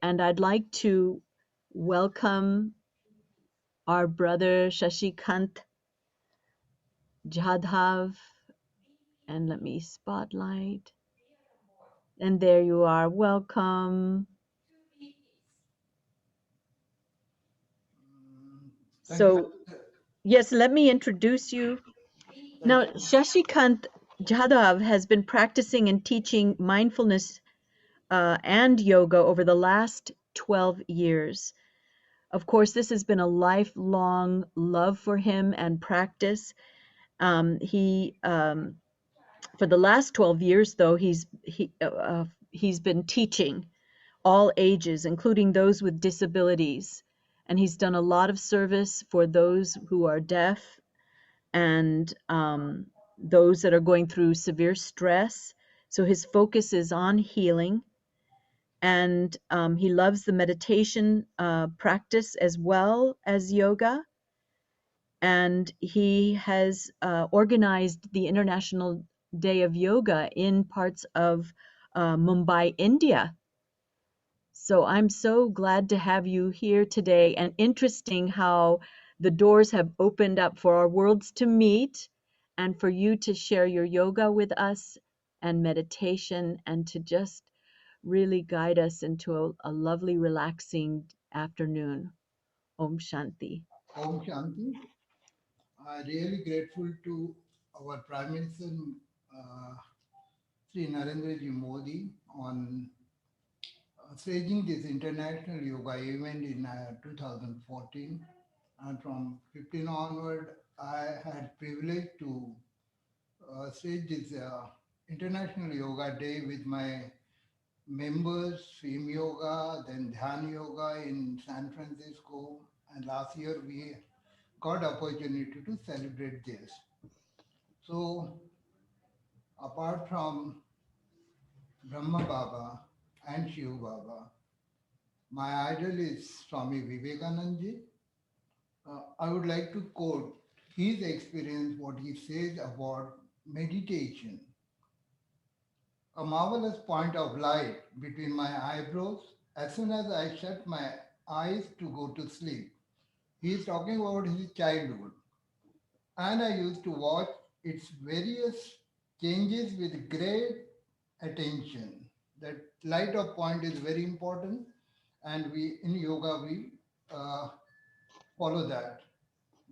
And I'd like to welcome our brother Shashikant Jadhav. And let me spotlight. And there you are. Welcome. Thank you. So, yes, let me introduce you. Thank Now, you. Shashikant Jadhav has been practicing and teaching mindfulness and yoga over the last 12 years. Of course, this has been a lifelong love for him and practice. For the last 12 years, though, he's been teaching all ages, including those with disabilities. And he's done a lot of service for those who are deaf and those that are going through severe stress. So his focus is on healing. And he loves the meditation practice as well as yoga. And he has organized the International Day of Yoga in parts of Mumbai, India. So I'm so glad to have you here today, and interesting how the doors have opened up for our worlds to meet and for you to share your yoga with us and meditation and to just really guide us into a lovely, relaxing afternoon. Om Shanti. Om Shanti. I'm really grateful to our Prime Minister, uh, Sri Narendra Ji Modi, on staging this international yoga event in 2014. And from 15 onward, I had privilege to stage this international yoga day with my members, swim yoga, then Dhyan yoga in San Francisco. And last year we got opportunity to celebrate this. So apart from Brahma Baba and Shiv Baba, my idol is Swami Vivekananda ji. I would like to quote his experience, what he says about meditation. A marvelous point of light between my eyebrows as soon as I shut my eyes to go to sleep. He is talking about his childhood, and I used to watch its various changes with great attention. That light of point is very important, and we in yoga we uh, follow that.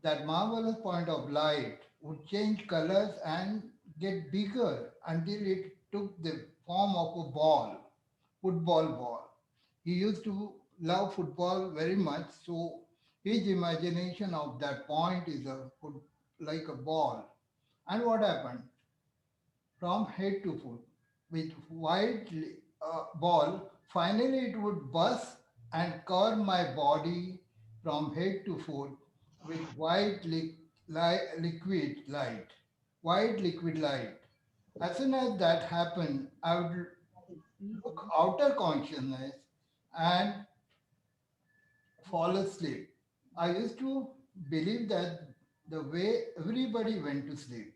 That marvelous point of light would change colors and get bigger until it took the form of a ball, football ball. He used to love football very much, so his imagination of that point is like a ball. And what happened? From head to foot, with white ball, finally it would burst and cover my body from head to foot with liquid light. White liquid light. As soon as that happened, I would look outer consciousness and fall asleep. I used to believe that the way everybody went to sleep.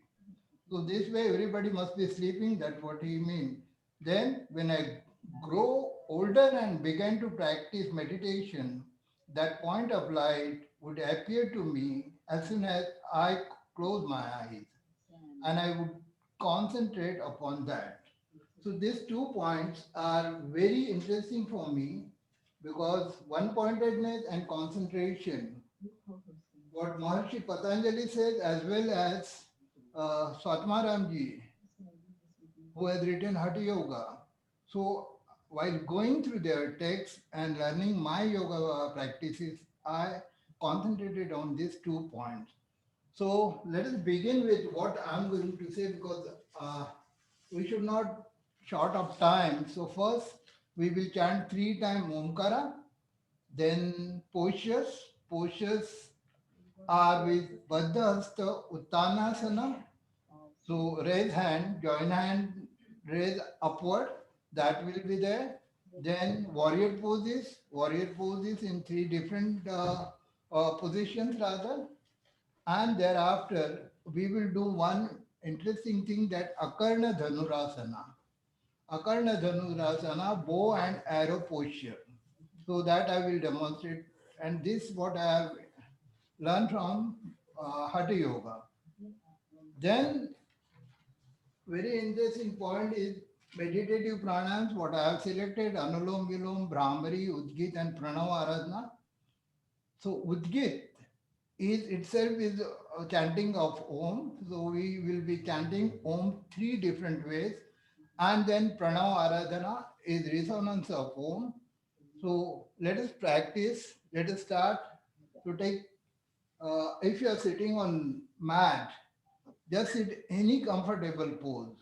So this way everybody must be sleeping, that's what he means. Then when I grow older and began to practice meditation, that point of light would appear to me as soon as I close my eyes and I would concentrate upon that. So these 2 points are very interesting for me because one-pointedness and concentration, what Maharshi Patanjali says, as well as Swatmaramji, who has written Hatha Yoga. So while going through their texts and learning my yoga practices, I concentrated on these 2 points. So let us begin with what I'm going to say because we should not short of time. So first we will chant 3 times Omkara, then postures. Postures are with Baddha Hasta Uttanasana. So raise hand, join hand, raise upward. That will be there. Then warrior poses in 3 different positions rather. And thereafter, we will do one interesting thing that Akarna Dhanurasana. Akarna Dhanurasana, bow and arrow posture. So that I will demonstrate. And this what I have learned from Hatha Yoga. Then very interesting point is meditative pranayams. What I have selected Anulom Vilom, Brahmari, Udgit, and Pranava Aradhana. So Udgit is itself is a chanting of Om. So we will be chanting Om three different ways. And then Pranava Aradhana is resonance of Om. So let us practice. Let us start to take. If you are sitting on mat, just sit any comfortable pose.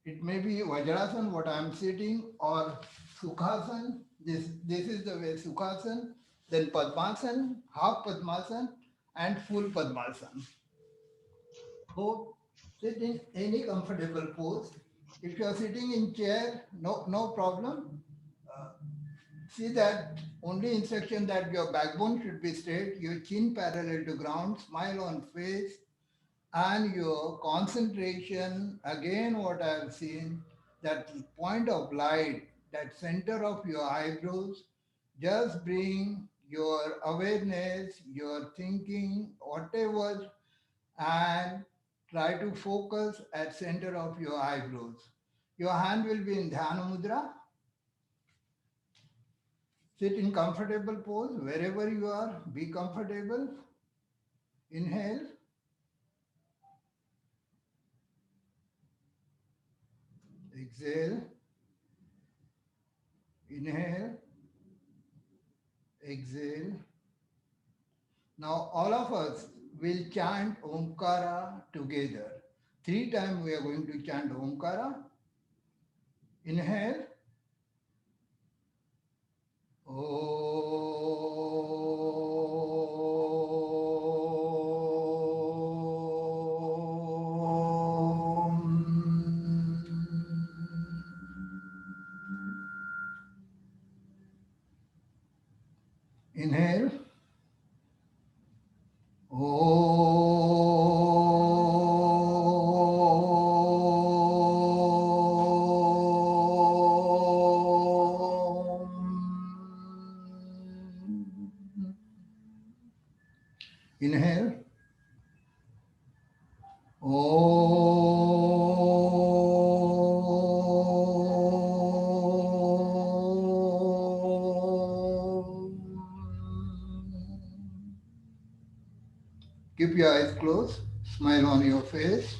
It may be Vajrasan, what I am sitting, or Sukhasan. This is the way Sukhasan, then Padmasan, half Padmasan, and full Padmasan. So sit in any comfortable pose. If you are sitting in chair, no problem. Uh, See that only instruction that your backbone should be straight, your chin parallel to ground, smile on face, and your concentration, again what I have seen, that point of light, that center of your eyebrows, just bring your awareness, your thinking, whatever, and try to focus at center of your eyebrows. Your hand will be in Dhyana Mudra. Sit in comfortable pose wherever you are. Be comfortable. Inhale, exhale, inhale, exhale. Now all of us will chant Omkara together. Three times we are going to chant Omkara. Inhale. Inhale. Inhale. Keep your eyes closed, smile on your face,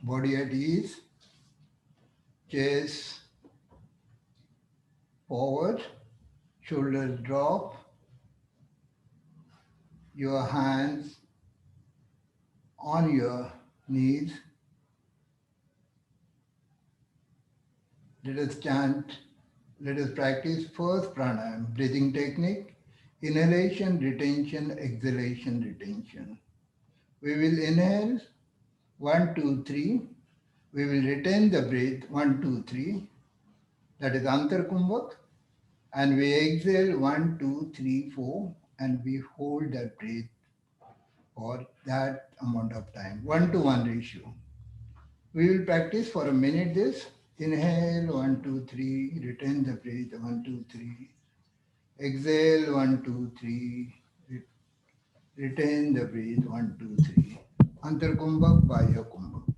body at ease, chest forward, shoulders drop, your hands on your knees. Let us chant, let us practice first pranayam, breathing technique, inhalation, retention, exhalation, retention. We will inhale 1, 2, 3. We will retain the breath 1, 2, 3. That is Antarkumbhak. And we exhale 1, 2, 3, 4. And we hold that breath for that amount of time. 1-to-1 ratio. We will practice for a minute this. Inhale 1, 2, 3. Retain the breath 1, 2, 3. Exhale 1, 2, 3. Retain the breath 1, 2, 3. Antarkumbhak, Bahya Kumbhak.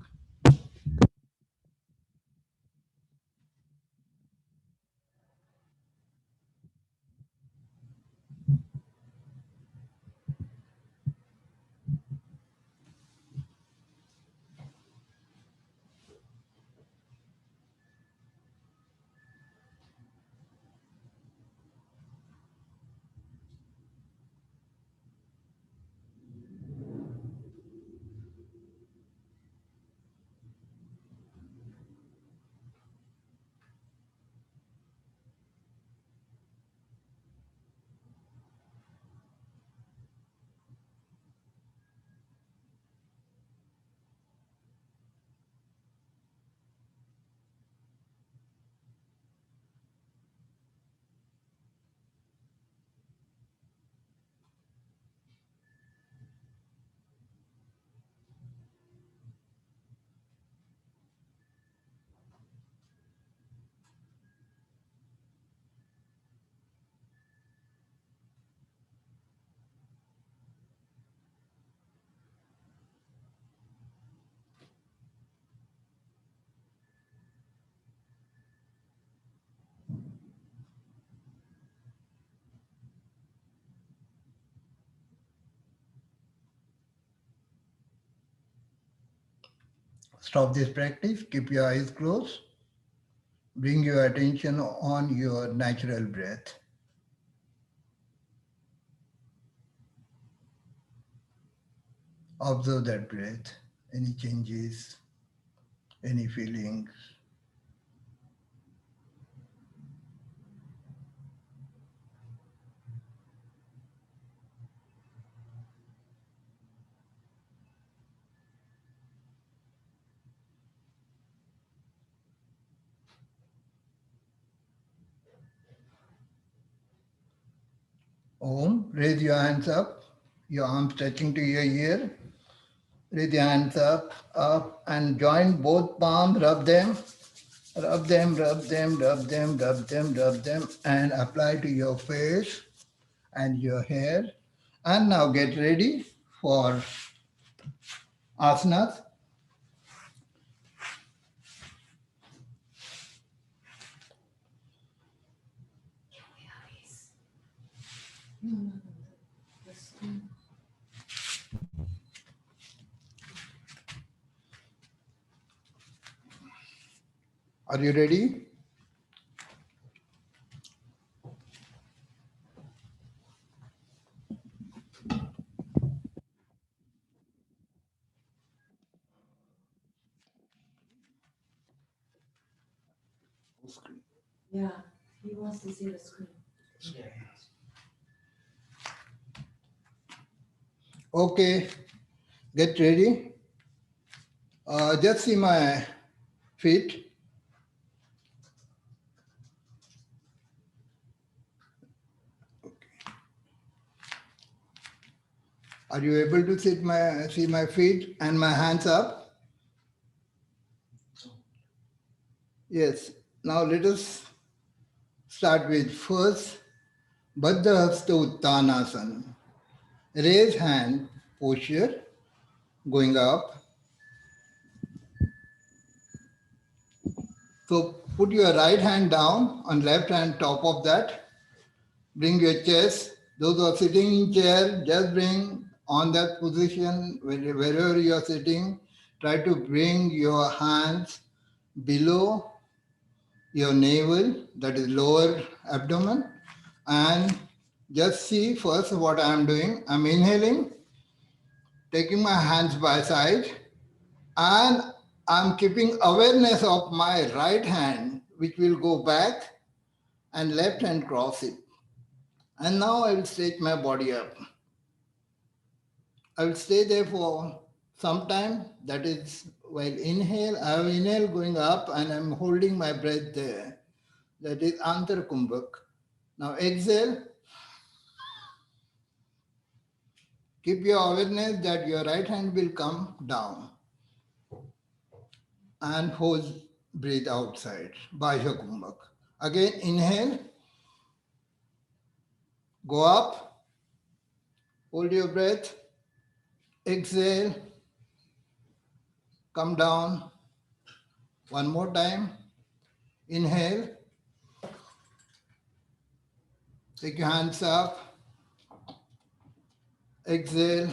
Stop this practice, keep your eyes closed, bring your attention on your natural breath. Observe that breath, any changes, any feelings. Om, raise your hands up, your arms touching to your ear. Raise your hands up, and join both palms, rub them, rub them, rub them, rub them, rub them, rub them, and apply to your face and your hair. And now get ready for asanas. Are you ready? Yeah, he wants to see the screen. Okay, get ready. Just see my feet. Are you able to see my feet and my hands up? Yes. Now let us start with first Baddha Hasta Uttanasana. Raise hand posture going up. So put your right hand down on left hand top of that. Bring your chest. Those who are sitting in chair, just bring on that position wherever you are sitting. Try to bring your hands below your navel, that is lower abdomen, and just see first what I am doing. I'm inhaling, taking my hands by side, and I'm keeping awareness of my right hand, which will go back, and left hand cross it. And now I will stretch my body up. I will stay there for some time. That is, while inhale, I have inhale going up and I'm holding my breath there. That is Antar Kumbhak. Now exhale. Keep your awareness that your right hand will come down and hold, breathe outside. Bajya Kumbhak. Again, inhale, go up, hold your breath, exhale, come down. One more time. Inhale, take your hands up, exhale,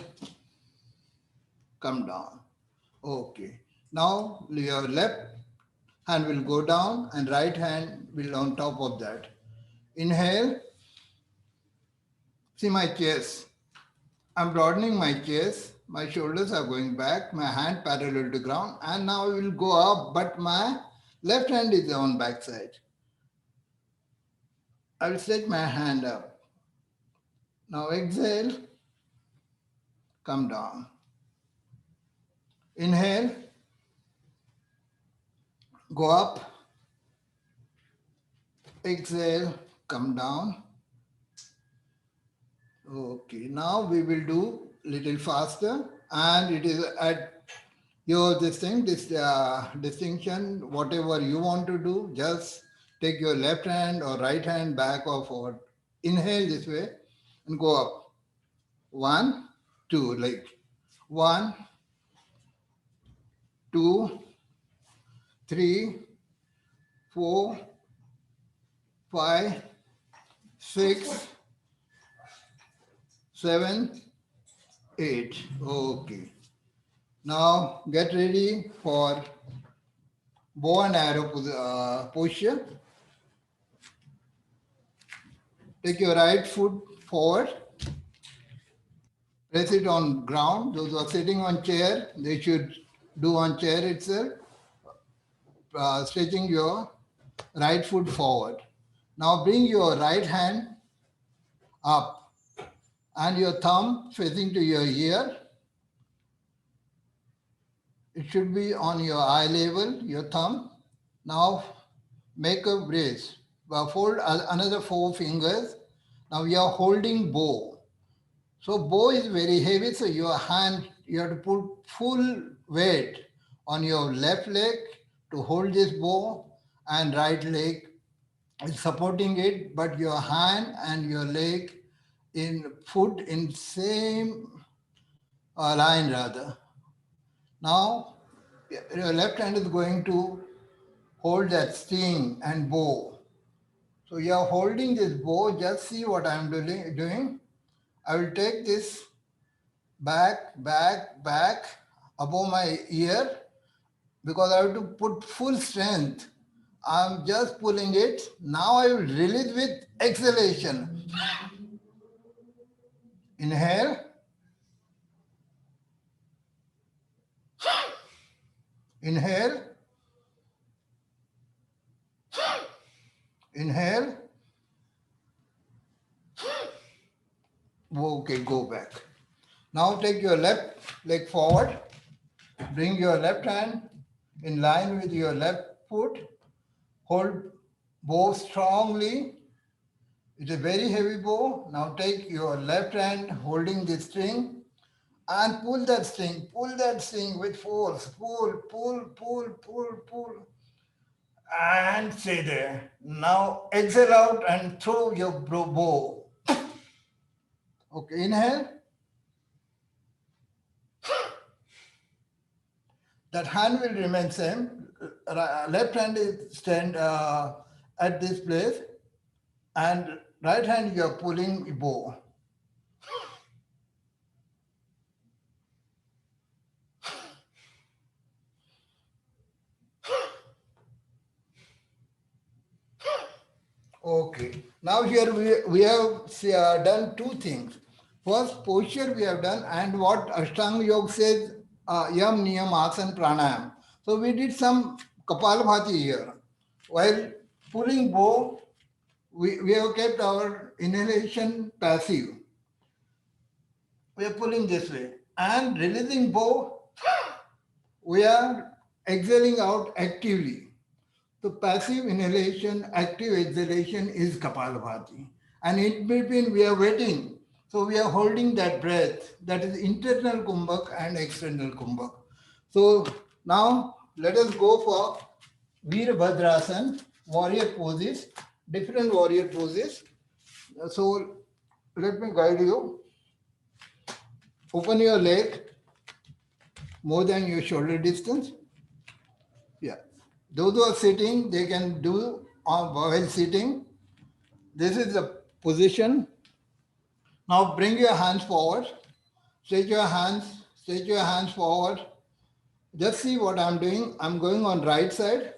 come down. Okay. Now your left hand will go down and right hand will on top of that. Inhale, see my chest. I'm broadening my chest. My shoulders are going back, my hand parallel to ground, and now I will go up, but my left hand is on back side. I will stretch my hand up. Now exhale, come down. Inhale, go up, exhale, come down. Okay, now we will do little faster, and it is at your this distinction, whatever you want to do, just take your left hand or right hand back or forward. Inhale this way and go up. 1, 2, like 1, 2, 3, 4, 5, 6, 7, 8. Okay. Now get ready for bow and arrow posture. Take your right foot forward, press it on ground. Those who are sitting on chair, they should do on chair itself, stretching your right foot forward. Now bring your right hand up and your thumb facing to your ear. It should be on your eye level, your thumb. Now make a brace. Fold another 4 fingers. Now we are holding bow. So bow is very heavy, so your hand, you have to put full weight on your left leg to hold this bow, and right leg is supporting it, but your hand and your leg in foot in same line rather. Now your left hand is going to hold that string and bow. So you are holding this bow, just see what I am doing. I will take this back above my ear because I have to put full strength. I'm just pulling it. Now I will release with exhalation. Inhale. Inhale. Inhale. Okay, go back. Now take your left leg forward. Bring your left hand in line with your left foot. Hold bow strongly. It's a very heavy bow. Now take your left hand holding the string and pull that string with force. Pull. And stay there. Now exhale out and throw your bow. Okay, inhale. That hand will remain same. Left hand is stand at this place, and right hand you are pulling bow. Okay. Now here we have done two things. First posture we have done, and what Ashtanga Yoga says, Yam, Niyam, Asana, Pranayam. So we did some Kapalabhati here. While pulling bow, we have kept our inhalation passive. We are pulling this way. And releasing bow, we are exhaling out actively. So passive inhalation, active exhalation is Kapalabhati. And in between we are waiting. So we are holding that breath. That is internal kumbhak and external kumbhak. So now let us go for Veerbhadrasana, warrior poses, different warrior poses. So let me guide you. Open your leg more than your shoulder distance. Yeah. Those who are sitting, they can do while sitting. This is the position. Now bring your hands forward. Stretch your hands forward. Just see what I'm doing. I'm going on right side.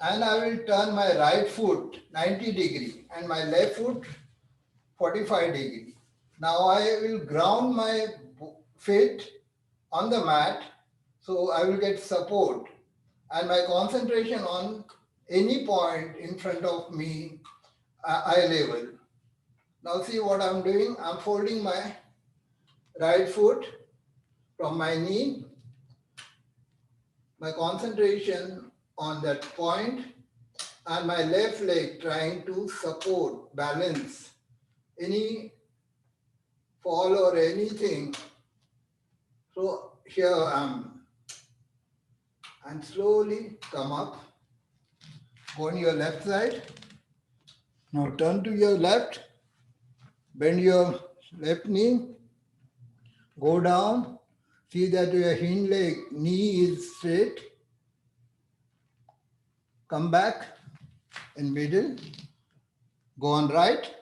And I will turn my right foot 90 degree and my left foot 45 degree. Now I will ground my feet on the mat, so I will get support, and my concentration on any point in front of me, eye level. Now see what I'm doing. I'm folding my right foot from my knee, my concentration on that point, and my left leg trying to support, balance any fall or anything. So here I am. And slowly come up. Go on your left side. Now turn to your left. Bend your left knee. Go down. See that your hind leg, knee is straight. Come back in middle. Go on right.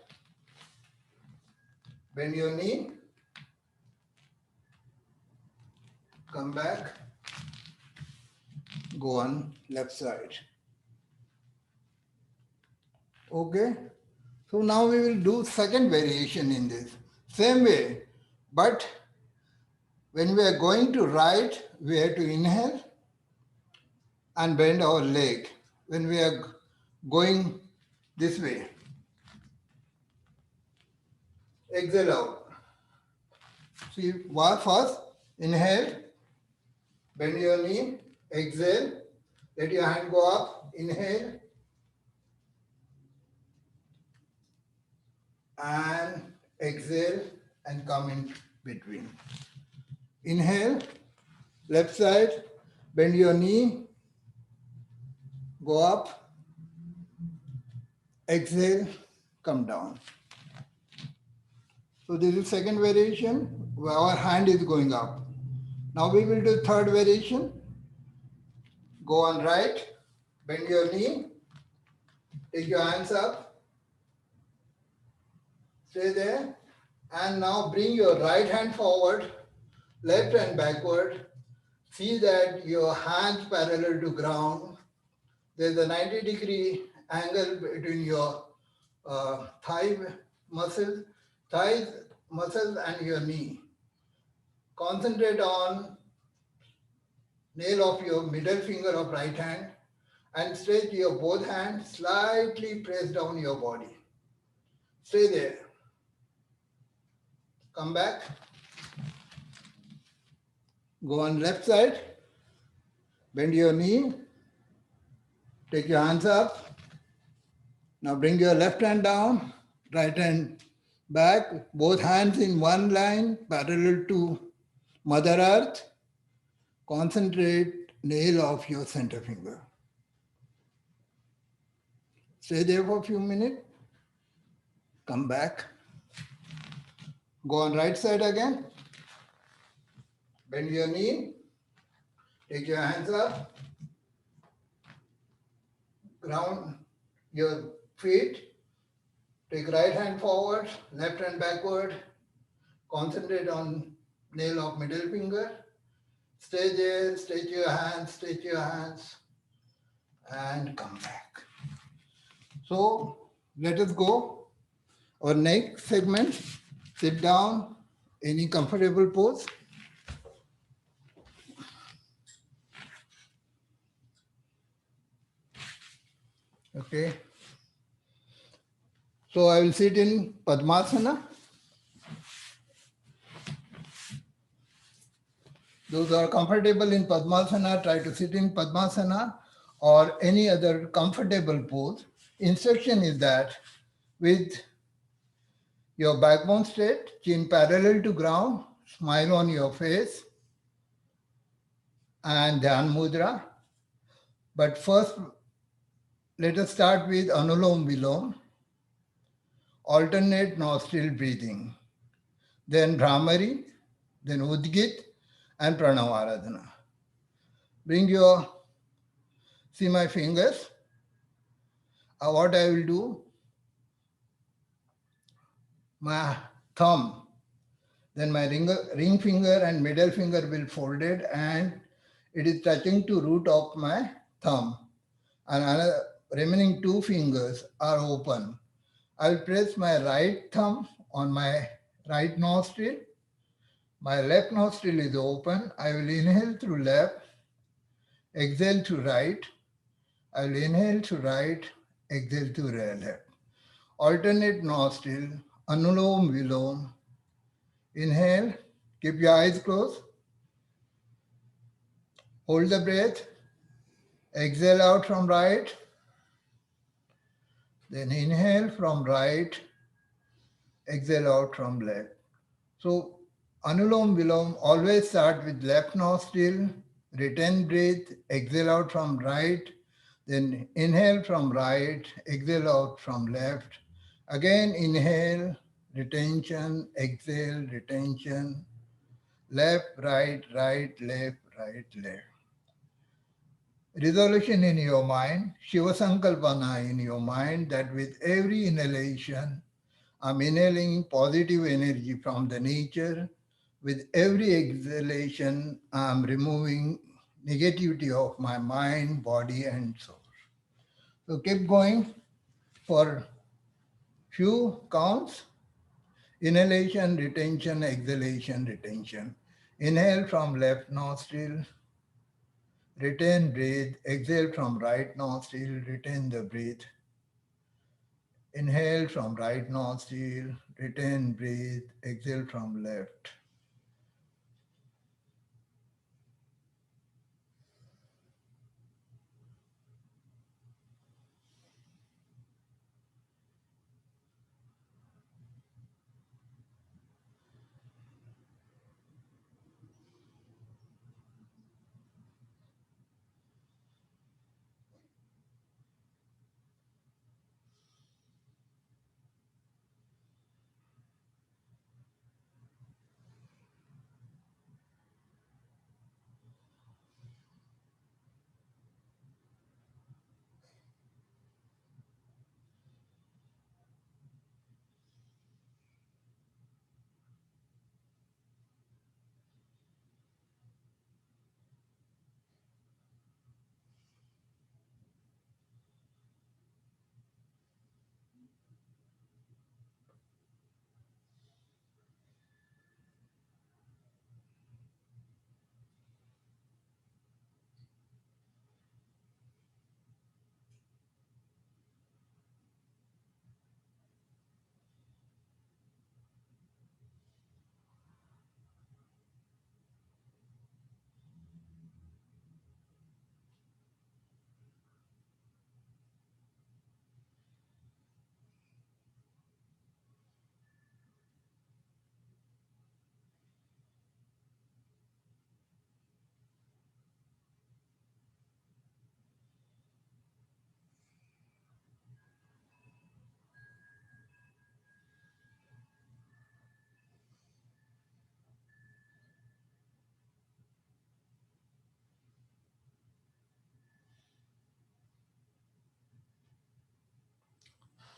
Bend your knee. come back, go on left side. Okay, so now we will do second variation in this. Same way, but when we are going to right, we have to inhale and bend our leg. When we are going this way, exhale out. See, first inhale, bend your knee, exhale, let your hand go up, inhale, and exhale and come in between. Inhale, left side, bend your knee, go up, exhale, come down. So this is second variation where our hand is going up. Now we will do third variation. Go on right, bend your knee, take your hands up, stay there, and now bring your right hand forward, left hand backward. See that your hands parallel to ground. There's a 90-degree angle between your thighs muscles and your knee. Concentrate on nail of your middle finger of right hand and stretch your both hands, slightly press down your body. Stay there. Come back. Go on left side. Bend your knee. Take your hands up. Now bring your left hand down, right hand back, both hands in one line parallel to Mother Earth. Concentrate nail of your center finger. Stay there for a few minutes. Come back. Go on right side again. Bend your knee. Take your hands up. Ground your feet. Take right hand forward, left hand backward. Concentrate on nail of middle finger. Stay there, stretch your hands, and come back. So let us go. Our next segment, sit down, any comfortable pose. Okay. So I will sit in Padmasana. Those who are comfortable in Padmasana, try to sit in Padmasana or any other comfortable pose. Instruction is that with your backbone straight, chin parallel to ground, smile on your face, and Dhyan Mudra. But first, let us start with Anulom Vilom, alternate nostril breathing, then Brahmari, then Udgit, and Pranavaradhana. See my fingers. What I will do, my thumb, then my ring finger and middle finger will folded and it is touching to root of my thumb. And another remaining two fingers are open. I will press my right thumb on my right nostril. My left nostril is open. I will inhale through left, exhale to right. I will inhale to right, exhale to left. Alternate nostril, Anulom Vilom. Inhale, keep your eyes closed. Hold the breath. Exhale out from right. Then inhale from right. Exhale out from left. So Anulom Vilom always start with left nostril, retain breath, exhale out from right, then inhale from right, exhale out from left. Again inhale, retention, exhale, retention, left, right, left. Resolution in your mind, Shiva Sankalpana in your mind that with every inhalation, I'm inhaling positive energy from the nature, With every exhalation, I'm removing negativity of my mind, body, and soul. So keep going for few counts. Inhalation, retention, exhalation, retention. Inhale from left nostril, retain breathe. Exhale from right nostril, retain the breath. Inhale from right nostril, retain breathe. Exhale from left.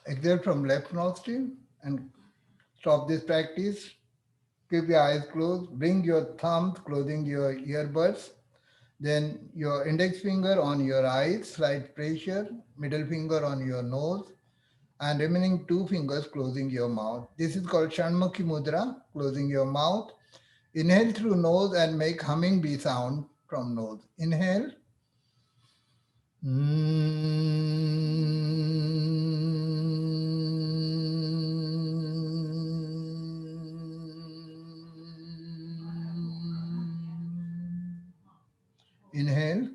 Exhale from left nostril and stop this practice. Keep your eyes closed. Bring your thumbs closing your earbuds. Then your index finger on your eyes, slight pressure, middle finger on your nose, and remaining two fingers closing your mouth. This is called Shanmukhi Mudra, closing your mouth. Inhale through nose and make humming bee sound from nose. Inhale. Inhale.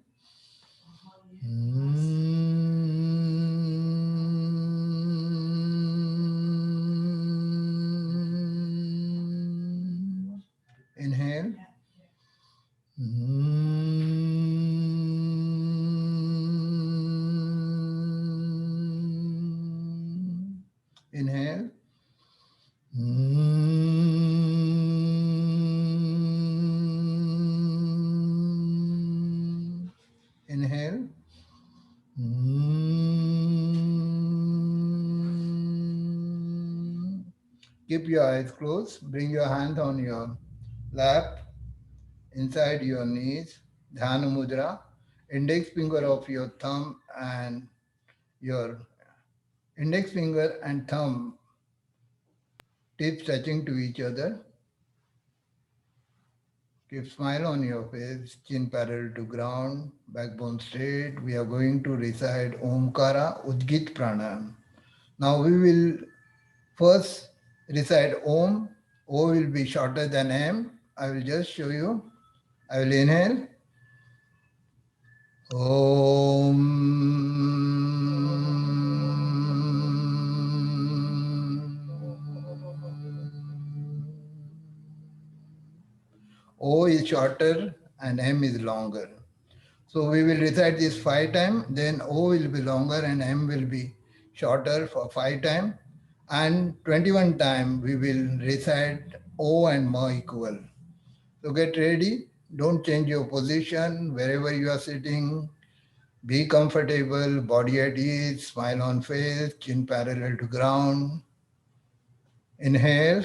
Inhale. Inhale. Inhale. Keep your eyes closed. Bring your hand on your lap, inside your knees. Dhyana Mudra. Index finger of your thumb and your index finger and thumb tips touching to each other. Keep smile on your face, chin parallel to ground, backbone straight. We are going to recite Omkara Udgit Pranam. Now we will first recite Om. O will be shorter than M. I will just show you. I will inhale. Om. O is shorter and M is longer. So we will recite this 5 times, then O will be longer and M will be shorter for 5 times. And 21 times we will recite O and Ma equal. So get ready. Don't change your position wherever you are sitting. Be comfortable, body at ease, smile on face, chin parallel to ground. Inhale.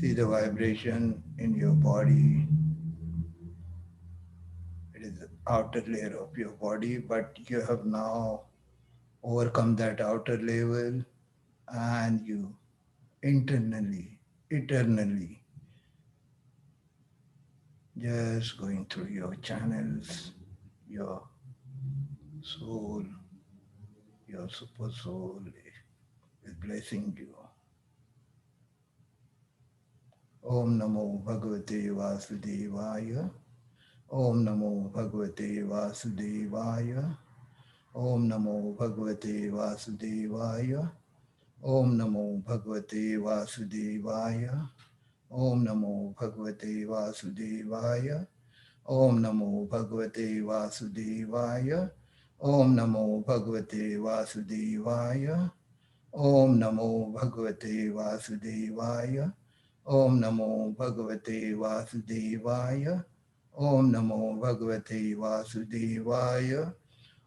See the vibration in your body. It is the outer layer of your body, but you have now overcome that outer level and you internally, eternally, just going through your channels, your soul, your super soul is blessing you. Om Namo Bhagavate Vasudevaya. Om Namo Bhagavate Vasudevaya. Om Namo Bhagavate Vasudevaya. Om Namo Bhagavate Vasudevaya. Om Namo Bhagavate Vasudevaya. Om Namo Bhagavate Vasudevaya. Om Namo Bhagavate Vasudevaya. Om Namo Bhagavate Vasudevaya. Om Namo Bhagavate Vasudevaya. Om Namo Bhagavate Vasudevaya.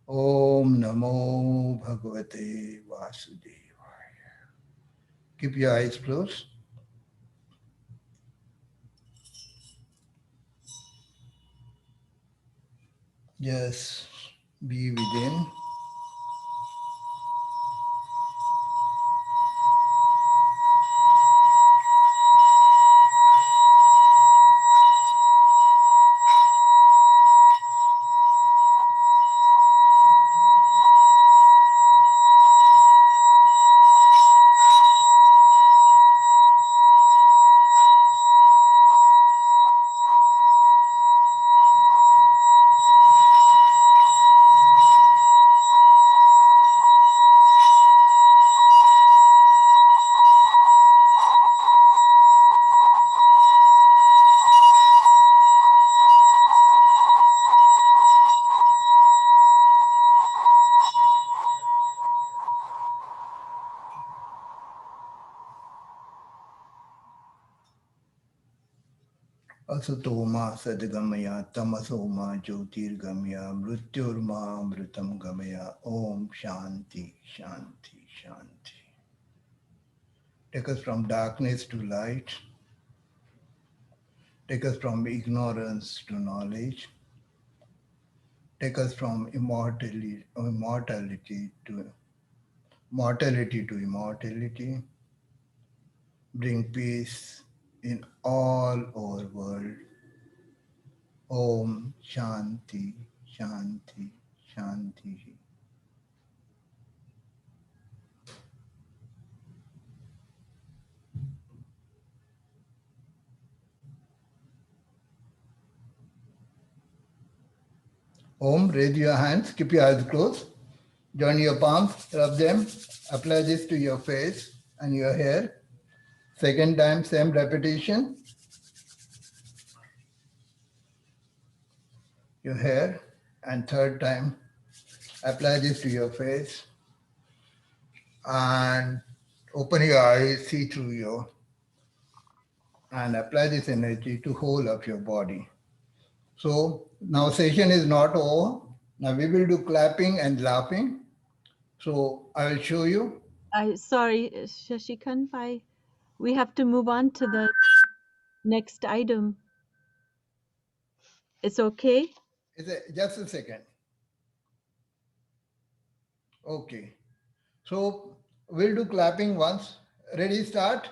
Om Namo Bhagavate Vasudevaya. Keep your eyes closed. Just be within. Asatoma Sadgamaya Tamasoma Jyotirgamaya Mrityurma Mritam Gamaya Om Shanti Shanti Shanti. Take us from darkness to light. Take us from ignorance to knowledge. Take us from immortality to immortality. Bring peace in all our world. Om Shanti Shanti Shanti. Om, raise your hands, keep your eyes closed. Join your palms, rub them, apply this to your face and your hair. Second time, same repetition. Your hair. And third time, apply this to your face and open your eyes, see through you, and apply this energy to whole of your body. So now session is not over. Now we will do clapping and laughing. So I will show you. Sorry, Shashikant, we have to move on to the next item. It's okay? Just a second. Okay. So we'll do clapping once. Ready, start.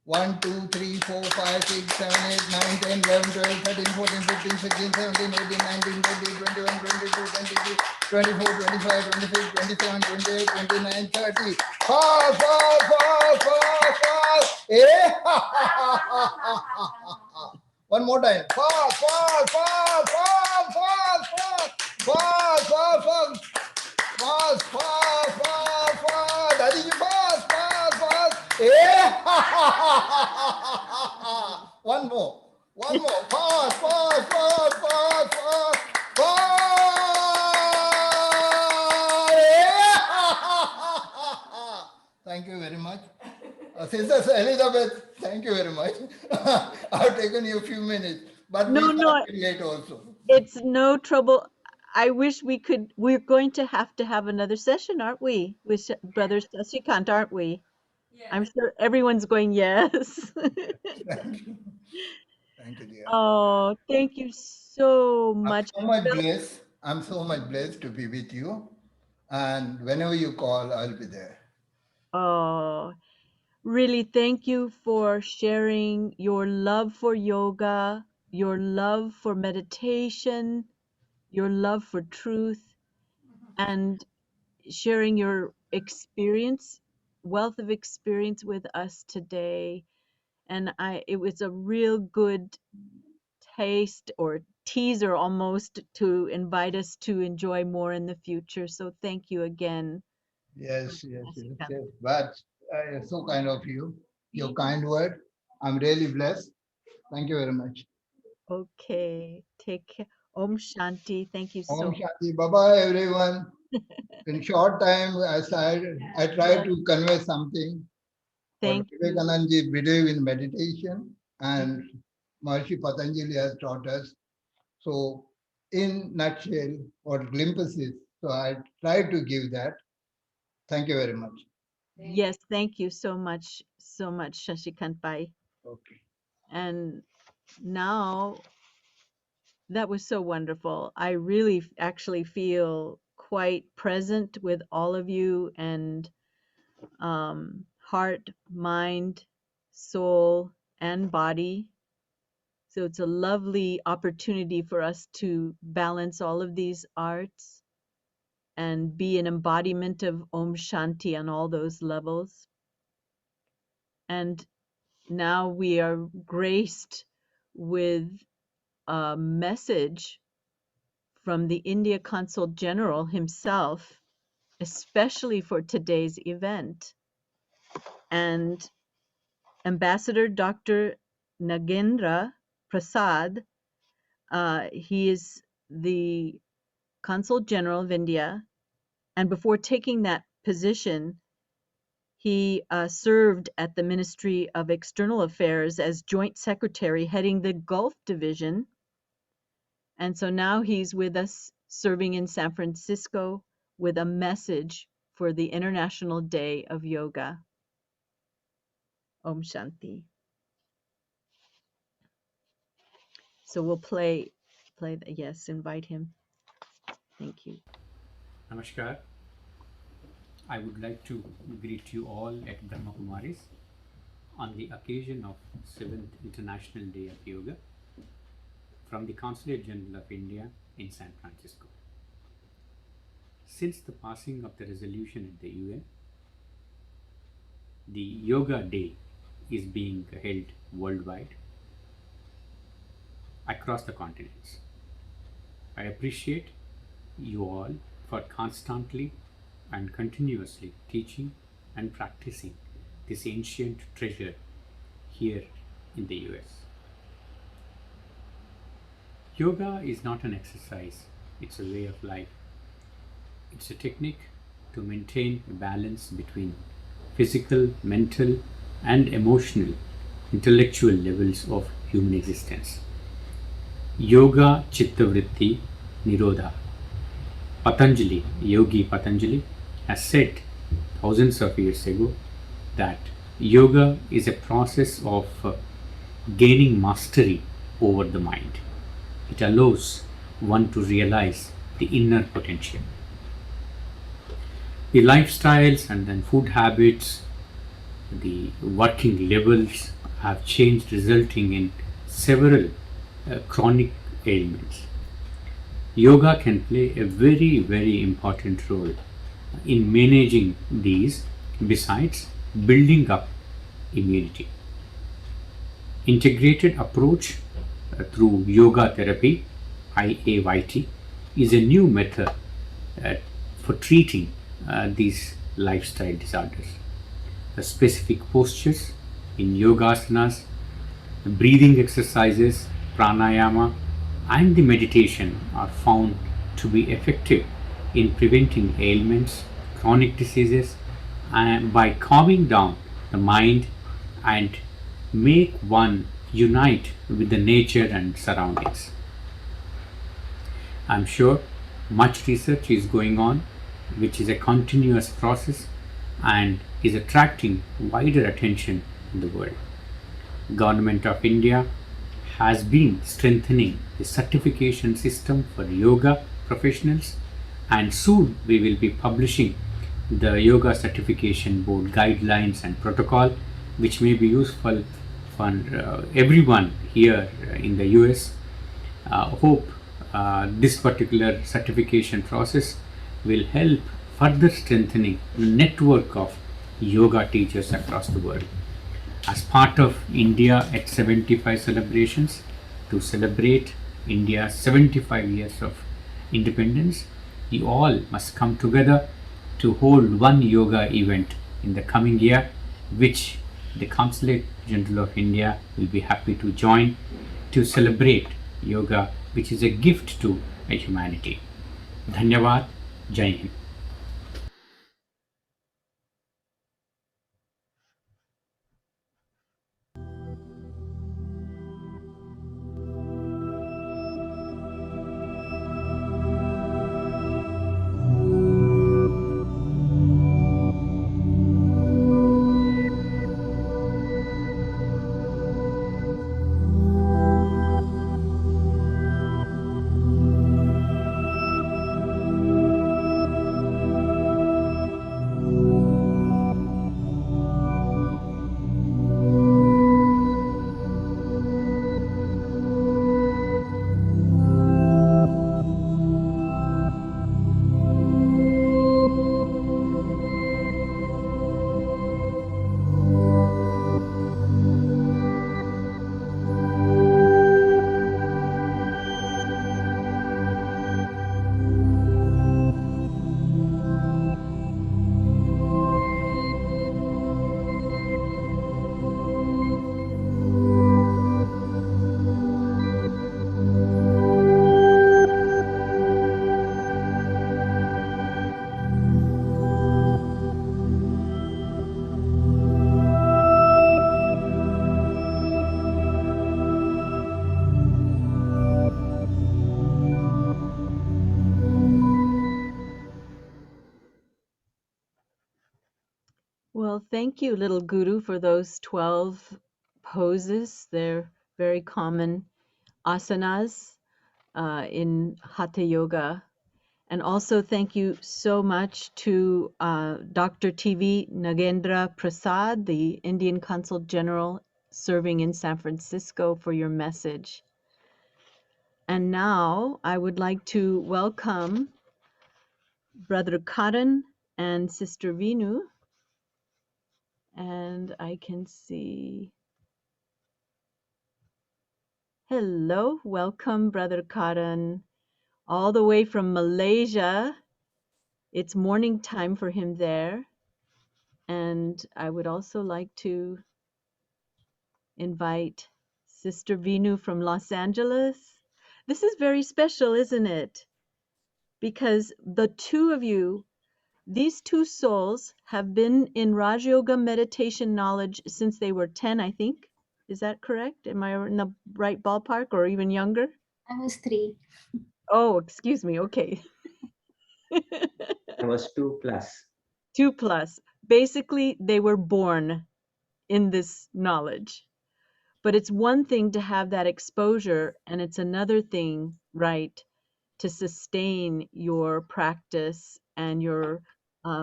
1, 2, 3, 4, 5, 6, 7, 8, 9, 10, 11, 12, 13, 14, 15, 16, 17, 18, 19, 20, 21, 22, 23, 24, 25, 26, 27, 28, 29, 30. Fast, fast, fast, fast, fast. Eh? One more time. Fast, fast, fast, fast, fast, fast, fast, fast, fast. Fast, fast, fast, fast. Daddy, fast, fast, fast. Yeah. One more. Fast, fast, fast, fast, fast, fast. Yeah. Thank you very much. Sister Elizabeth, thank you very much. I've taken you a few minutes, but we No, started late also. it's no trouble. I wish we're going to have another session, aren't we? With Brother Shashikant, aren't we? I'm sure everyone's going, yes. Thank you. Thank you, dear. Oh, thank you so I'm much. so much blessed. I'm so much blessed to be with you. And whenever you call, I'll be there. Oh, really, thank you for sharing your love for yoga, your love for meditation, your love for truth, and sharing your experience, wealth of experience with us today. And it was a real good taste or teaser almost to invite us to enjoy more in the future. So thank you again. Yes, yes, yes, Jessica. yes. But so kind of you. Your kind word. I'm really blessed. Thank you very much. Okay, take care. Om Shanti. Thank you Om so Shanti. Bye bye, everyone. In short time, I try yes. to convey something. What Thank you. Vivekananda ji believe in meditation Yes. and Maharishi Patanjali has taught us. So, in nutshell, what glimpses. So I try to give that. Thank you very much. Yes, thank you so much, Shashikant Pai. Okay. And now that was so wonderful. I really actually feel quite present with all of you and heart, mind, soul, and body. So it's a lovely opportunity for us to balance all of these arts and be an embodiment of Om Shanti on all those levels. And now we are graced with a message from the India Consul General himself, especially for today's event. And Ambassador Dr. Nagendra Prasad, he is the Consul General of India. And before taking that position, he served at the Ministry of External Affairs as Joint Secretary heading the Gulf Division. And so now he's with us serving in San Francisco with a message for the International Day of Yoga. Om Shanti. So we'll yes, invite him. Thank you. Namaskar. I would like to greet you all at Brahma Kumaris on the occasion of 7th International Day of Yoga from the Consulate General of India in San Francisco. Since the passing of the resolution at the UN, the Yoga Day is being held worldwide across the continents. I appreciate you all for constantly and continuously teaching and practicing this ancient treasure here in the US. Yoga is not an exercise, it's a way of life. It's a technique to maintain a balance between physical, mental, and emotional, intellectual levels of human existence. Yoga Chitta Vritti Nirodha. Patanjali, Yogi Patanjali, has said thousands of years ago that yoga is a process of gaining mastery over the mind. It allows one to realize the inner potential. The lifestyles and then food habits, the working levels have changed, resulting in several chronic ailments. Yoga can play a very, very important role in managing these, besides building up immunity. Integrated approach through yoga therapy, IAYT, is a new method for treating these lifestyle disorders. The specific postures in yogasanas, the breathing exercises, pranayama, and the meditation are found to be effective in preventing ailments, chronic diseases, and by calming down the mind and make one unite with the nature and surroundings. I'm sure much research is going on, which is a continuous process, and is attracting wider attention in the world. Government of India has been strengthening the certification system for yoga professionals, and soon we will be publishing the yoga certification board guidelines and protocol, which may be useful for everyone here in the US. Hope this particular certification process will help further strengthening the network of yoga teachers across the world. As part of India at 75 celebrations, to celebrate India's 75 years of independence, you all must come together to hold one yoga event in the coming year, which the Consulate General of India will be happy to join to celebrate yoga, which is a gift to humanity. Dhanyavad. Jai Hind. Well, thank you, little guru, for those 12 poses. They're very common asanas in Hatha Yoga. And also thank you so much to Dr. TV Nagendra Prasad, the Indian Consul General serving in San Francisco, for your message. And now I would like to welcome Brother Karan and Sister Vinu. And I can see. Hello, welcome, Brother Karan, all the way from Malaysia. It's morning time for him there. And I would also like to invite Sister Vinu from Los Angeles. This is very special, isn't it? Because the two of you, these two souls, have been in Raj Yoga meditation knowledge since they were 10, I think. Is that correct? Am I in the right ballpark, or even younger? I was 3. Oh, excuse me. Okay. I was 2 plus. 2 plus. Basically, they were born in this knowledge. But it's one thing to have that exposure, and it's another thing, right, to sustain your practice and your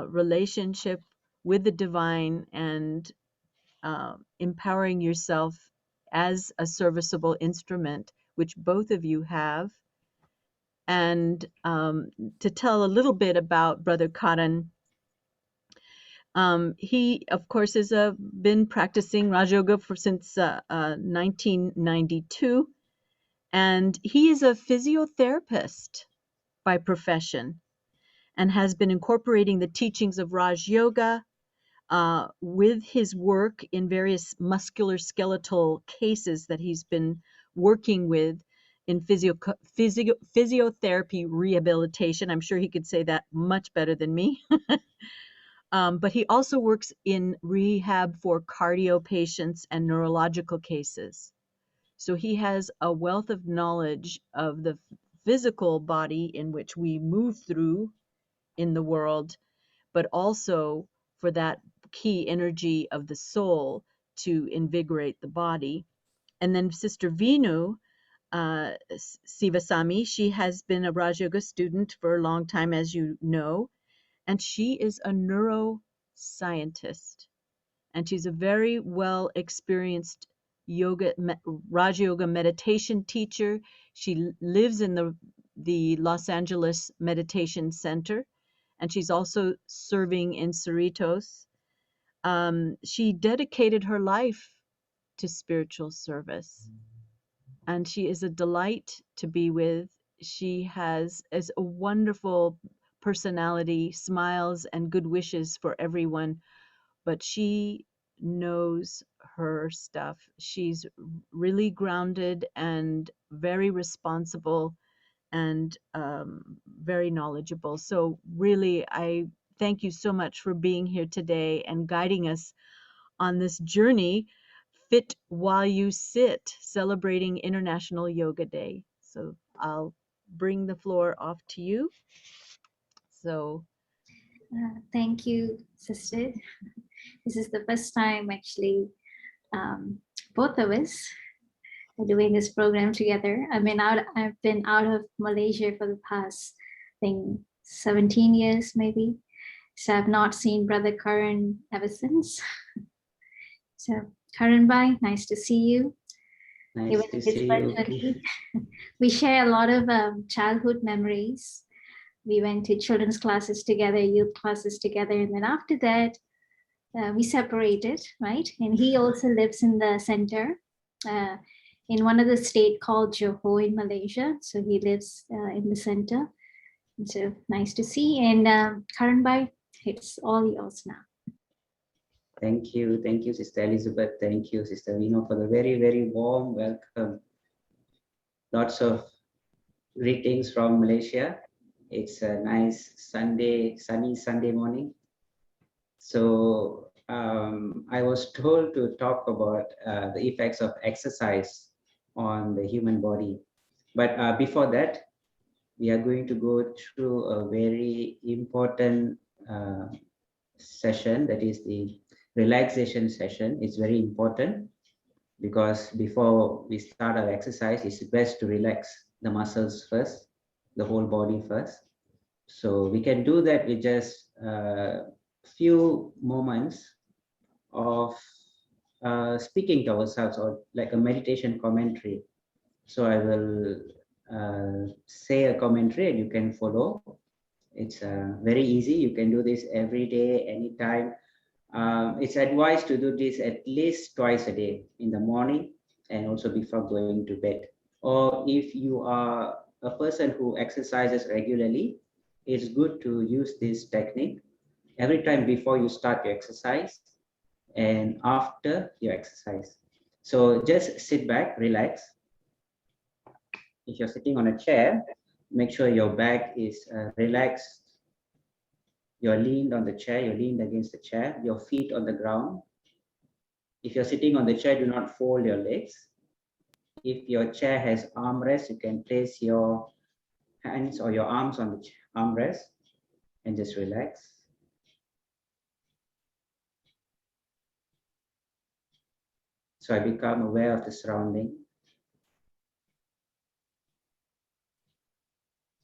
relationship with the divine, and empowering yourself as a serviceable instrument, which both of you have. And to tell a little bit about Brother Karan, he, of course, has been practicing Raj Yoga since 1992, and he is a physiotherapist by profession and has been incorporating the teachings of Raj Yoga with his work in various musculoskeletal cases that he's been working with in physiotherapy rehabilitation. I'm sure he could say that much better than me. But he also works in rehab for cardio patients and neurological cases. So he has a wealth of knowledge of the physical body in which we move through in the world, but also for that key energy of the soul to invigorate the body. And then Sister Vinu Sivasamy, she has been a Raj Yoga student for a long time, as you know, and she is a neuroscientist. And she's a very well experienced Raj Yoga meditation teacher. She lives in the Los Angeles Meditation Center, and she's also serving in Cerritos. She dedicated her life to spiritual service, and she is a delight to be with. She has a wonderful personality, smiles and good wishes for everyone, but she knows her stuff. She's really grounded and very responsible and very knowledgeable. So really, I thank you so much for being here today and guiding us on this journey, Fit While You Sit, celebrating International Yoga Day. So I'll bring the floor off to you. So Thank you, sister. This is the first time actually both of us are doing this program together. I've been out of Malaysia for the past, I think, 17 years maybe. So I've not seen Brother Karan ever since. So Karan Bhai, nice to see you. Nice Even to if it's see you. virtually. We share a lot of childhood memories. We went to children's classes together, youth classes together, and then after that, we separated, right? And he also lives in the center, in one of the state called Johor in Malaysia. So he lives in the center. And so nice to see. And Karan Bhai, it's all yours now. Thank you, Sister Elizabeth. Thank you, Sister Vino, for the very, very warm welcome. Lots of greetings from Malaysia. It's a nice sunny Sunday morning. So I was told to talk about the effects of exercise on the human body. But before that, we are going to go through a very important session, that is the relaxation session. It's very important because before we start our exercise, it's best to relax the muscles first, the whole body first. So we can do that with just a few moments of speaking to ourselves, or like a meditation commentary. So I will say a commentary and you can follow. It's very easy. You can do this every day, anytime. It's advised to do this at least twice a day, in the morning and also before going to bed. Or if you are a person who exercises regularly, it's good to use this technique every time before you start your exercise and after your exercise. So just sit back, relax. If you're sitting on a chair, make sure your back is relaxed. You're leaned on the chair, you're leaned against the chair, your feet on the ground. If you're sitting on the chair, do not fold your legs. If your chair has armrest, you can place your hands or your arms on the armrest and just relax. So I become aware of the surrounding.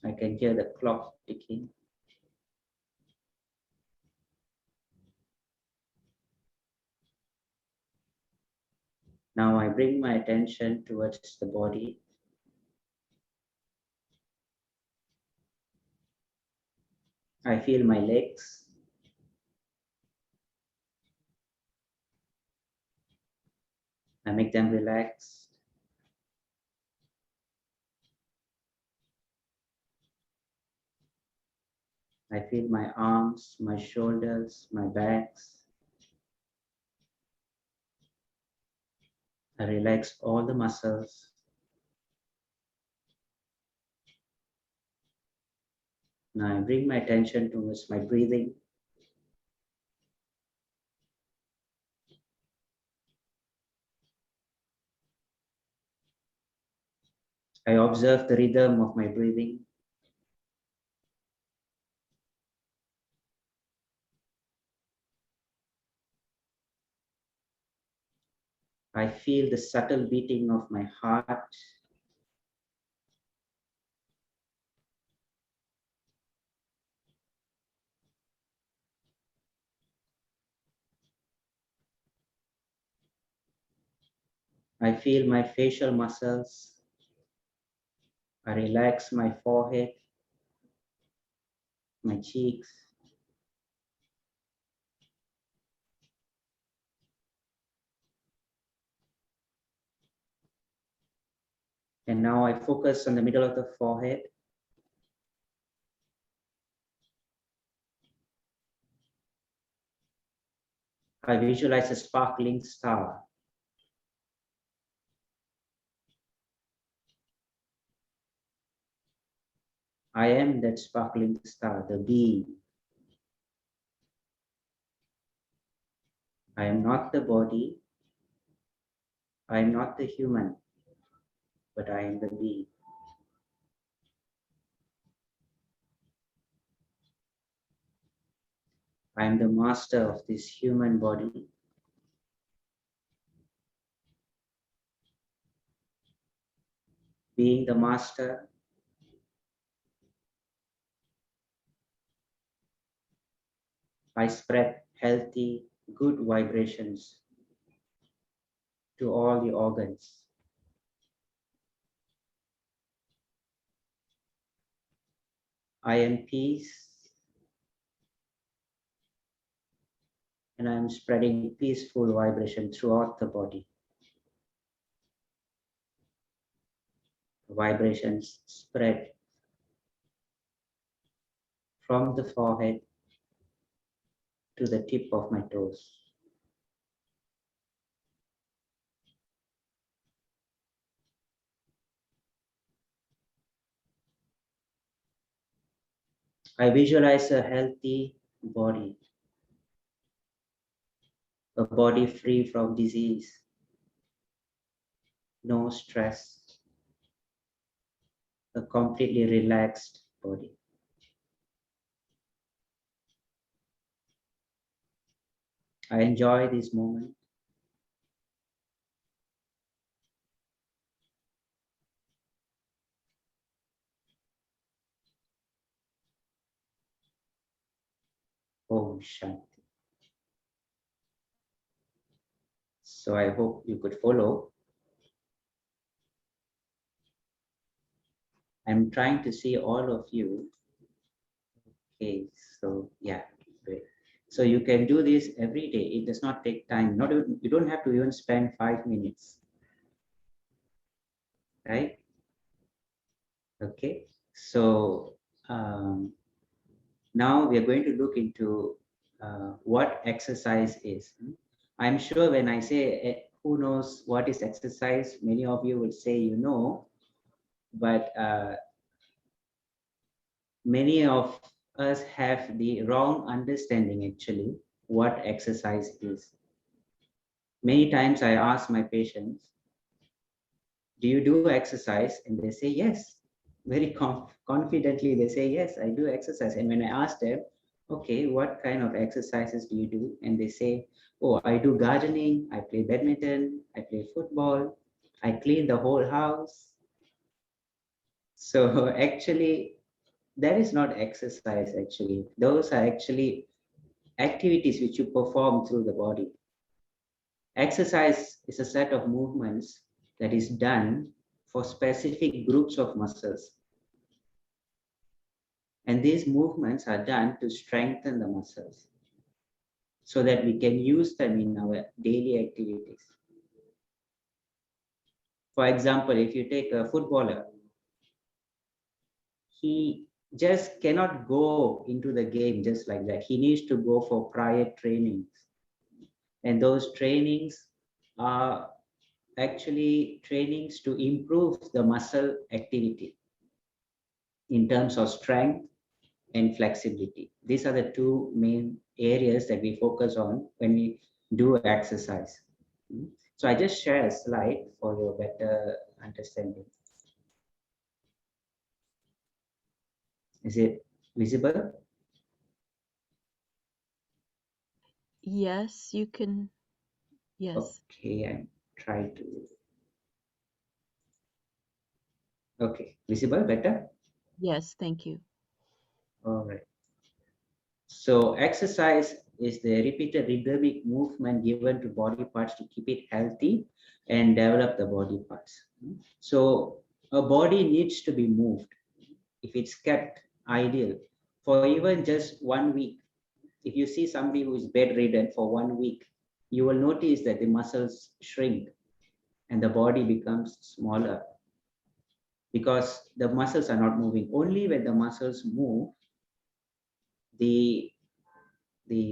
I can hear the clock ticking. Now I bring my attention towards the body. I feel my legs. I make them relaxed. I feel my arms, my shoulders, my backs. I relax all the muscles. Now I bring my attention towards my breathing. I observe the rhythm of my breathing. I feel the subtle beating of my heart. I feel my facial muscles. I relax my forehead, my cheeks. And now I focus on the middle of the forehead. I visualize a sparkling star. I am that sparkling star, the being. I am not the body. I am not the human, but I am the being. I am the master of this human body. Being the master, I spread healthy, good vibrations to all the organs. I am peace, and I am spreading peaceful vibration throughout the body. Vibrations spread from the forehead to the tip of my toes. I visualize a healthy body, a body free from disease, no stress, a completely relaxed body. I enjoy this moment. Om Shanti. So I hope you could follow. I'm trying to see all of you. Okay, so yeah, great. So you can do this every day. It does not take time. You don't have to even spend 5 minutes, right? Okay, so now we are going to look into what exercise is. I'm sure when I say who knows what is exercise, many of you would say you know, but many of us have the wrong understanding actually what exercise is. Many times I ask my patients, do you do exercise? And they say yes. Very confidently they say yes, I do exercise. And when I ask them, okay, what kind of exercises do you do? And they say, oh, I do gardening, I play badminton, I play football, I clean the whole house. So actually, that is not exercise actually. Those are actually activities which you perform through the body. Exercise is a set of movements that is done for specific groups of muscles. And these movements are done to strengthen the muscles so that we can use them in our daily activities. For example, if you take a footballer, he just cannot go into the game just like that. He needs to go for prior trainings. And those trainings are actually trainings to improve the muscle activity in terms of strength and flexibility. These are the two main areas that we focus on when we do exercise. So I just share a slide for your better understanding. Is it visible? Yes, you can. Yes. Okay, try to. Okay, visible better? Yes, thank you. All right. So exercise is the repeated rhythmic movement given to body parts to keep it healthy and develop the body parts. So a body needs to be moved if it's kept ideal for even just 1 week. If you see somebody who is bedridden for 1 week, you will notice that the muscles shrink and the body becomes smaller because the muscles are not moving. Only when the muscles move, the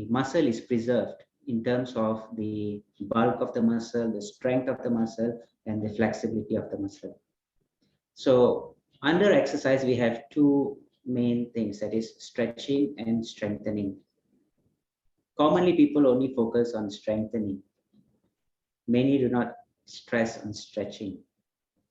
muscle is preserved in terms of the bulk of the muscle, the strength of the muscle, and the flexibility of the muscle. So under exercise, we have two main things, that is stretching and strengthening. Commonly, people only focus on strengthening. Many do not stress on stretching,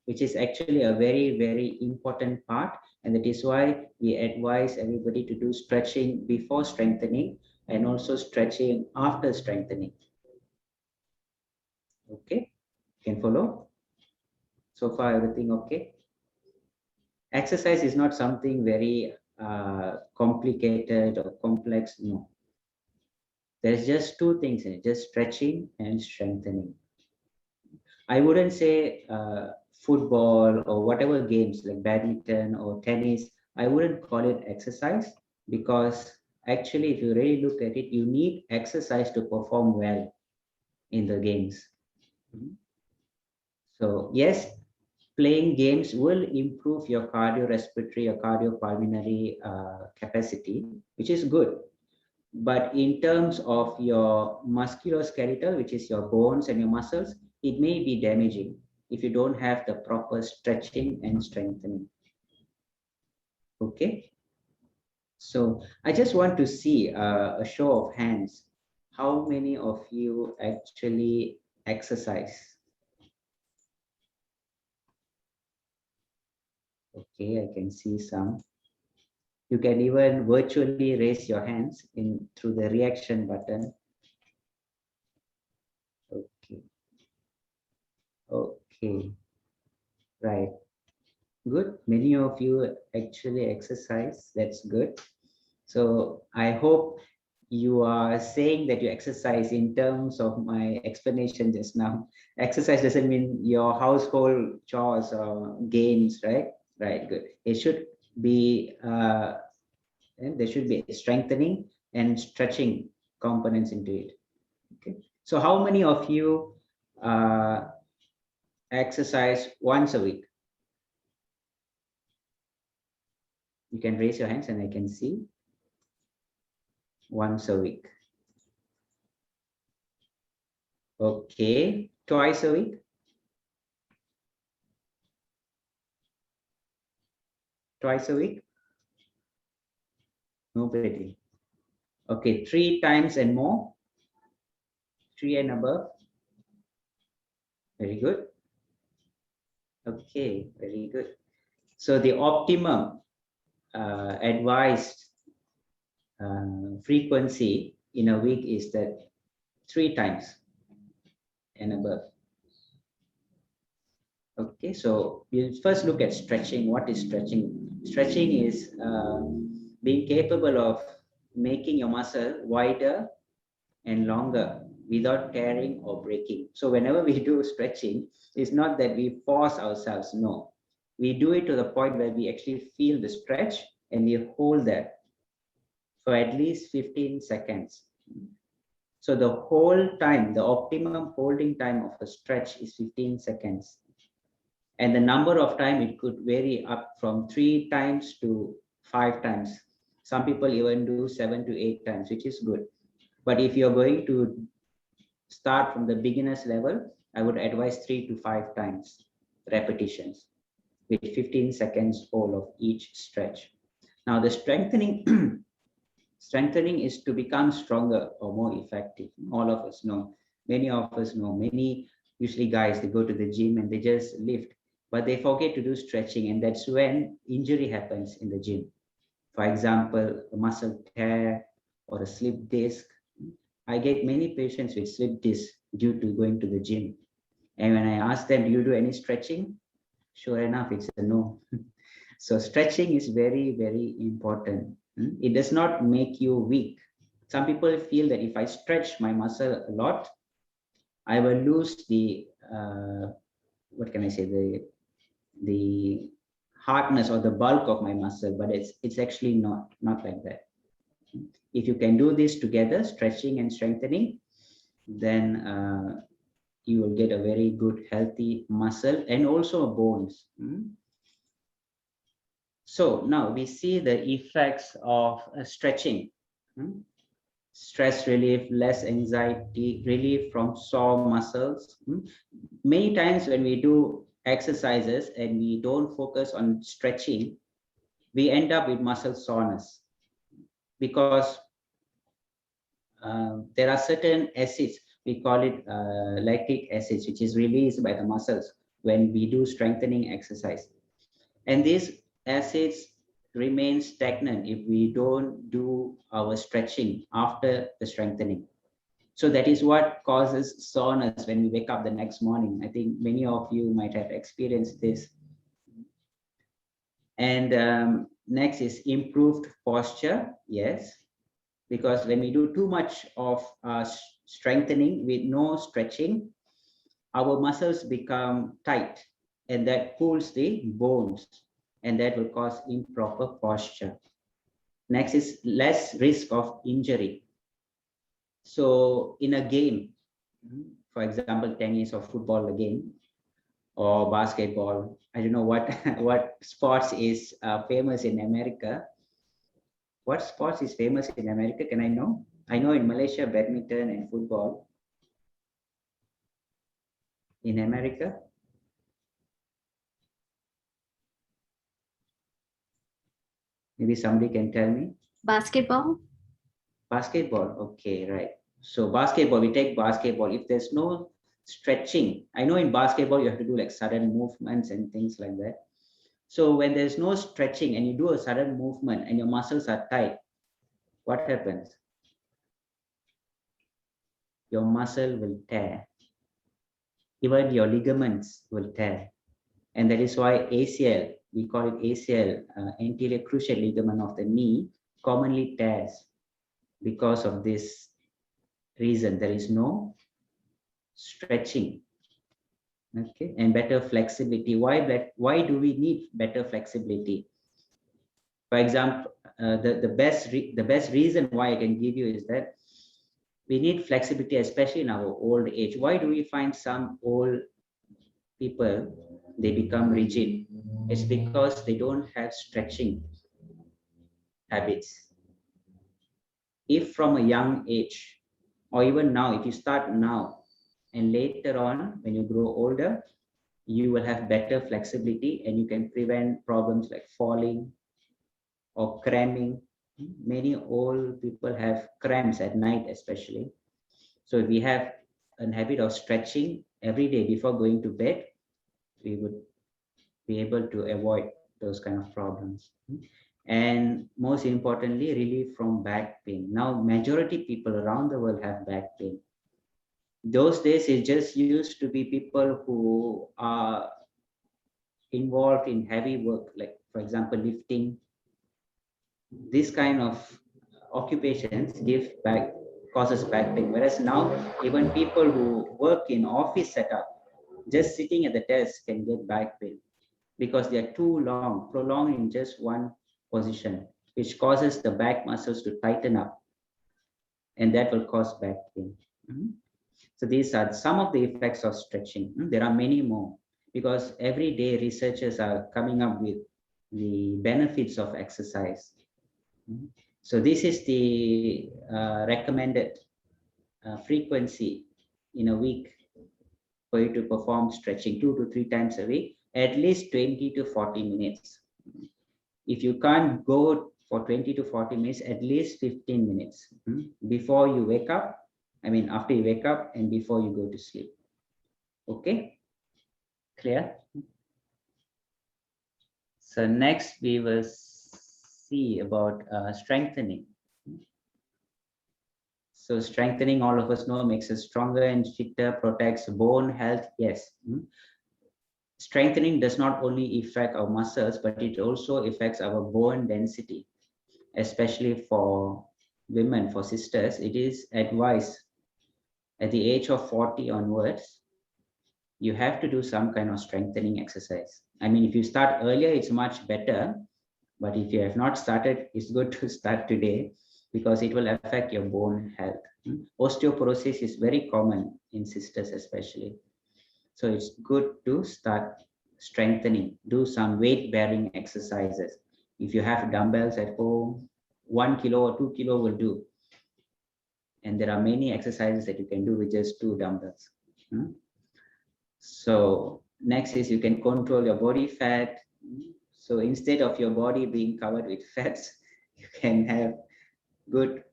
which is actually a very, very important part. And that is why we advise everybody to do stretching before strengthening and also stretching after strengthening. Okay, can follow? So far, everything okay? Exercise is not something very complicated or complex, no. There's just two things in it, just stretching and strengthening. I wouldn't say football or whatever games like badminton or tennis, I wouldn't call it exercise because actually, if you really look at it, you need exercise to perform well in the games. So yes, playing games will improve your cardiorespiratory or cardiopulmonary capacity, which is good. But in terms of your musculoskeletal, which is your bones and your muscles, it may be damaging if you don't have the proper stretching and strengthening. Okay. So I just want to see a show of hands. How many of you actually exercise? Okay, I can see some. You can even virtually raise your hands in through the reaction button. Okay. Okay. Right. Good. Many of you actually exercise. That's good. So I hope you are saying that you exercise in terms of my explanation just now. Exercise doesn't mean your household chores or games, right? Right. Good. It should be and there should be strengthening and stretching components into it. Okay. So how many of you exercise once a week? You can raise your hands and I can see. Once a week. Okay. Twice a week? Twice a week? Nobody. Okay, 3 times and more? 3 and above? Very good. Okay, very good. So the optimum advised frequency in a week is that 3 times and above. Okay, so we'll first look at stretching. What is stretching? Stretching is being capable of making your muscle wider and longer without tearing or breaking. So whenever we do stretching, it's not that we force ourselves, no. We do it to the point where we actually feel the stretch and we hold that for at least 15 seconds. So the whole time, the optimum holding time of a stretch is 15 seconds. And the number of time it could vary up from 3 times to 5 times. Some people even do 7 to 8 times, which is good. But if you're going to start from the beginner's level, I would advise 3 to 5 times repetitions with 15 seconds hold of each stretch. Now the strengthening strengthening is to become stronger or more effective. All of us know, many of us know, many usually guys, they go to the gym and they just lift, but they forget to do stretching, and that's when injury happens in the gym. For example, a muscle tear or a slip disc. I get many patients with slip disc due to going to the gym. And when I asked them, do you do any stretching? Sure enough, it's a no. So stretching is very, very important. It does not make you weak. Some people feel that if I stretch my muscle a lot, I will lose the, what can I say, the hardness or the bulk of my muscle, but it's actually not like that. If you can do this together, stretching and strengthening, then you will get a very good healthy muscle and also bones. So now we see the effects of stretching. Stress relief, less anxiety, relief from sore muscles. Many times when we do exercises and we don't focus on stretching, we end up with muscle soreness because there are certain acids, we call it lactic acids, which is released by the muscles when we do strengthening exercise. And these acids remain stagnant if we don't do our stretching after the strengthening. So that is what causes soreness when we wake up the next morning. I think many of you might have experienced this. And next is improved posture. Yes, because when we do too much of strengthening with no stretching, our muscles become tight and that pulls the bones and that will cause improper posture. Next is less risk of injury. So in a game, for example, tennis or football again, or basketball, I don't know what what sports is famous in America. What sports is famous in America? Can I know? I know in Malaysia, badminton and football. In America? Maybe somebody can tell me. Basketball. Basketball, okay, right. So basketball, we take basketball. If there's no stretching, I know in basketball you have to do like sudden movements and things like that. So when there's no stretching and you do a sudden movement and your muscles are tight, what happens? Your muscle will tear. Even your ligaments will tear. And that is why ACL, we call it ACL, anterior cruciate ligament of the knee, commonly tears because of this reason. There is no stretching. Okay, and better flexibility. Why do we need better flexibility? For example, the best reason why I can give you is that we need flexibility, especially in our old age. Why do we find some old people, they become rigid? It's because they don't have stretching habits. If from a young age, or even now, if you start now, and later on, when you grow older, you will have better flexibility and you can prevent problems like falling or cramming. Many old people have cramps at night, especially. So if we have a habit of stretching every day before going to bed, we would be able to avoid those kind of problems. And most importantly, relief from back pain. Now, majority people around the world have back pain. Those days, it just used to be people who are involved in heavy work, like, for example, lifting. This kind of occupations causes back pain. Whereas now, even people who work in office setup, just sitting at the desk can get back pain because they are too long, prolonged in just one position, which causes the back muscles to tighten up, and that will cause back pain. So these are some of the effects of stretching. There are many more because every day researchers are coming up with the benefits of exercise. So this is the recommended frequency in a week for you to perform stretching 2 to 3 times a week, at least 20 to 40 minutes. If you can't go for 20 to 40 minutes, at least 15 minutes before you wake up. I mean, after you wake up and before you go to sleep. Okay, clear? So next we will see about strengthening. So strengthening, all of us know, makes us stronger and fitter, protects bone health. Yes. Strengthening does not only affect our muscles, but it also affects our bone density, especially for women, for sisters. It is advised at the age of 40 onwards, you have to do some kind of strengthening exercise. I mean, if you start earlier, it's much better. But if you have not started, it's good to start today because it will affect your bone health. Osteoporosis is very common in sisters especially. So it's good to start strengthening, do some weight bearing exercises. If you have dumbbells at home, 1 kilo or 2 kilo will do. And there are many exercises that you can do with just 2 dumbbells. So next is you can control your body fat. So instead of your body being covered with fats, you can have good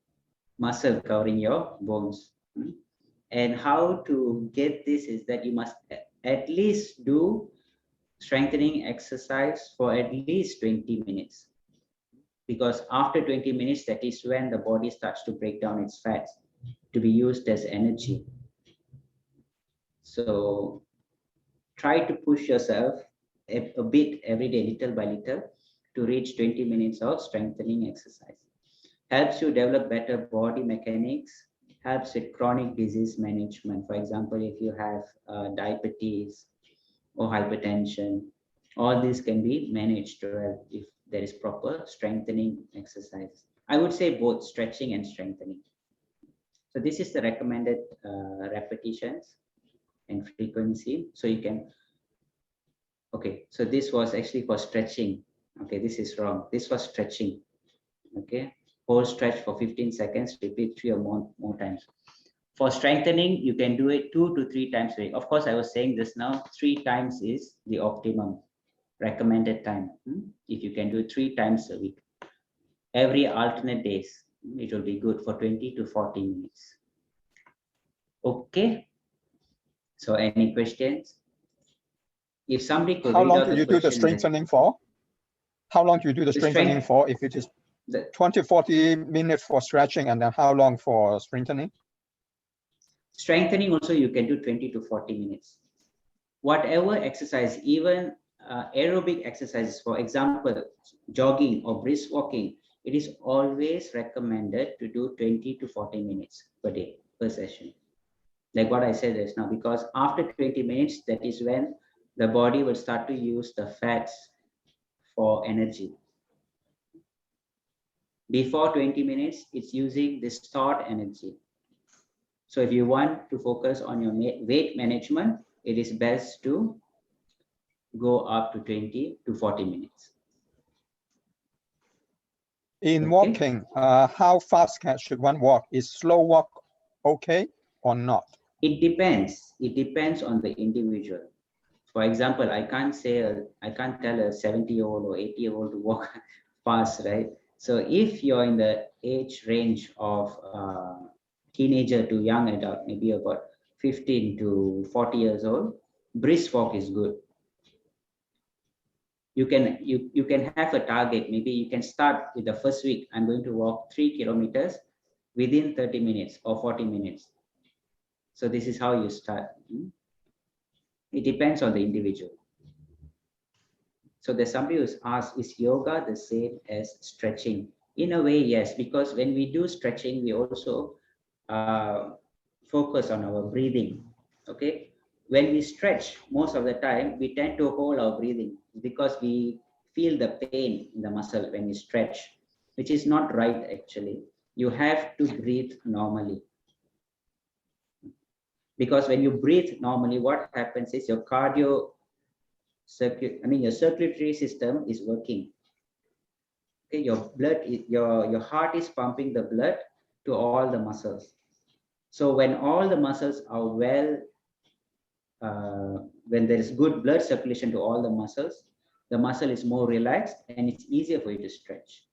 muscle covering your bones. And how to get this is that you must at least do strengthening exercise for at least 20 minutes. Because after 20 minutes, that is when the body starts to break down its fats to be used as energy. So try to push yourself a bit every day, little by little, to reach 20 minutes of strengthening exercise. Helps you develop better body mechanics, helps with chronic disease management. For example, if you have diabetes or hypertension, all this can be managed well if there is proper strengthening exercise. I would say both stretching and strengthening. So this is the recommended repetitions and frequency. So you can, okay, so this was actually for stretching. Okay, this is wrong. This was stretching. Okay, hold stretch for 15 seconds, repeat 3 or more times. For strengthening, you can do it 2 to 3 times a week. Of course, I was saying this now, 3 times is the optimum recommended time. If you can do it 3 times a week, every alternate days, it will be good for 20 to 40 minutes. Okay. So any questions? If somebody could How read long out do the you do the question, strengthening for? How long do you do the strengthening for? If it is 20, 40 minutes for stretching, and then how long for strengthening? Strengthening also you can do 20 to 40 minutes. Whatever exercise, even aerobic exercises, for example, jogging or brisk walking, it is always recommended to do 20 to 40 minutes per day, per session. Like what I said just now, because after 20 minutes, that is when the body will start to use the fats for energy. Before 20 minutes, it's using the stored energy. So if you want to focus on your weight management, it is best to go up to 20 to 40 minutes. In walking, how fast should one walk? Is slow walk okay or not? It depends. It depends on the individual. For example, I can't tell a 70-year-old or 80-year-old to walk fast, right? So if you're in the age range of teenager to young adult, maybe about 15 to 40 years old, brisk walk is good. You can have a target. Maybe you can start with the first week. I'm going to walk 3 kilometers within 30 minutes or 40 minutes. So this is how you start. It depends on the individual. So there's somebody who's asked, is yoga the same as stretching? In a way, yes, because when we do stretching, we also focus on our breathing. Okay. When we stretch, most of the time, we tend to hold our breathing because we feel the pain in the muscle when we stretch, which is not right, actually. You have to breathe normally. Because when you breathe normally, what happens is your your circulatory system is working. Okay, your heart is pumping the blood to all the muscles. So when all the muscles are well, when there is good blood circulation to all the muscle is more relaxed and it's easier for you to stretch.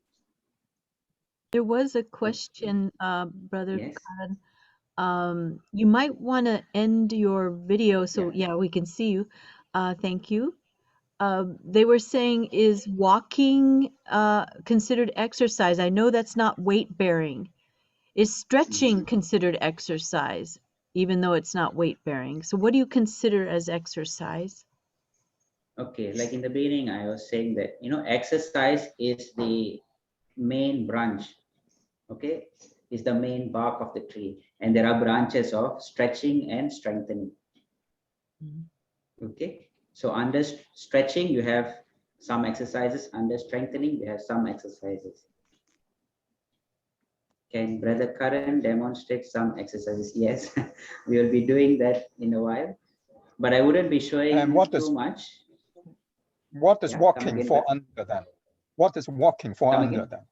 There was a question, Brother Yes. Karan. You might want to end your video so yeah, we can see you. Thank you. They were saying, is walking considered exercise? I know that's not weight bearing. Is stretching considered exercise, even though it's not weight bearing? So what do you consider as exercise? Okay, like in the beginning, I was saying that, exercise is the main branch, okay, is the main bark of the tree. And there are branches of stretching and strengthening. Okay, so under stretching, you have some exercises. Under strengthening, you have some exercises. Can Brother Karan demonstrate some exercises? Yes, we will be doing that in a while, but I wouldn't be showing too much. What is walking again, for under then? What is walking for Come under again? then?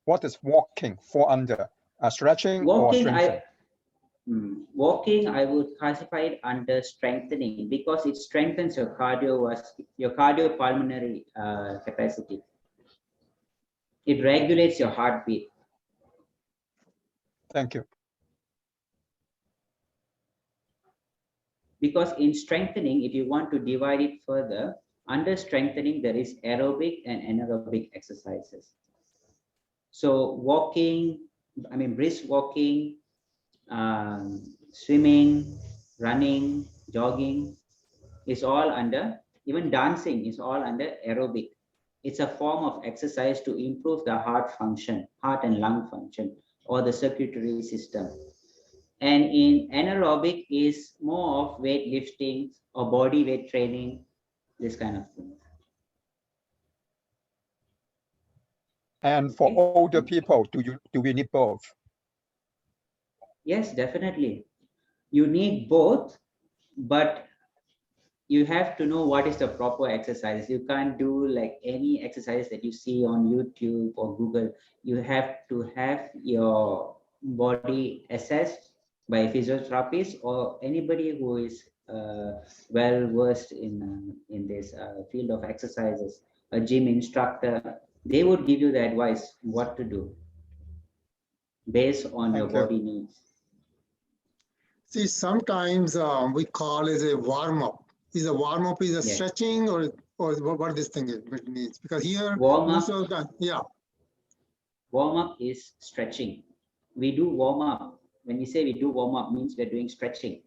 What is walking for under? Stretching or Walking, strengthening? Walking, I would classify it under strengthening because it strengthens your cardiopulmonary capacity. It regulates your heartbeat. Thank you. Because in strengthening, if you want to divide it further, under strengthening, there is aerobic and anaerobic exercises. So walking, brisk walking, swimming, running, jogging is all under, even dancing is all under aerobic. It's a form of exercise to improve the heart and lung function, or the circulatory system. And in anaerobic is more of weight lifting or body weight training, this kind of thing. And for older people, do we need both? Yes, definitely. You need both, but you have to know what is the proper exercise. You can't do like any exercise that you see on YouTube or Google. You have to have your body assessed by a physiotherapist or anybody who is well versed in this field of exercises, a gym instructor. They would give you the advice what to do based on your body needs. See, sometimes we call it a warm-up. Is a warm-up is a stretching or what this thing is, it means? Because here, most of the time, warm-up is stretching. We do warm-up. When we say we do warm-up, means we're doing stretching.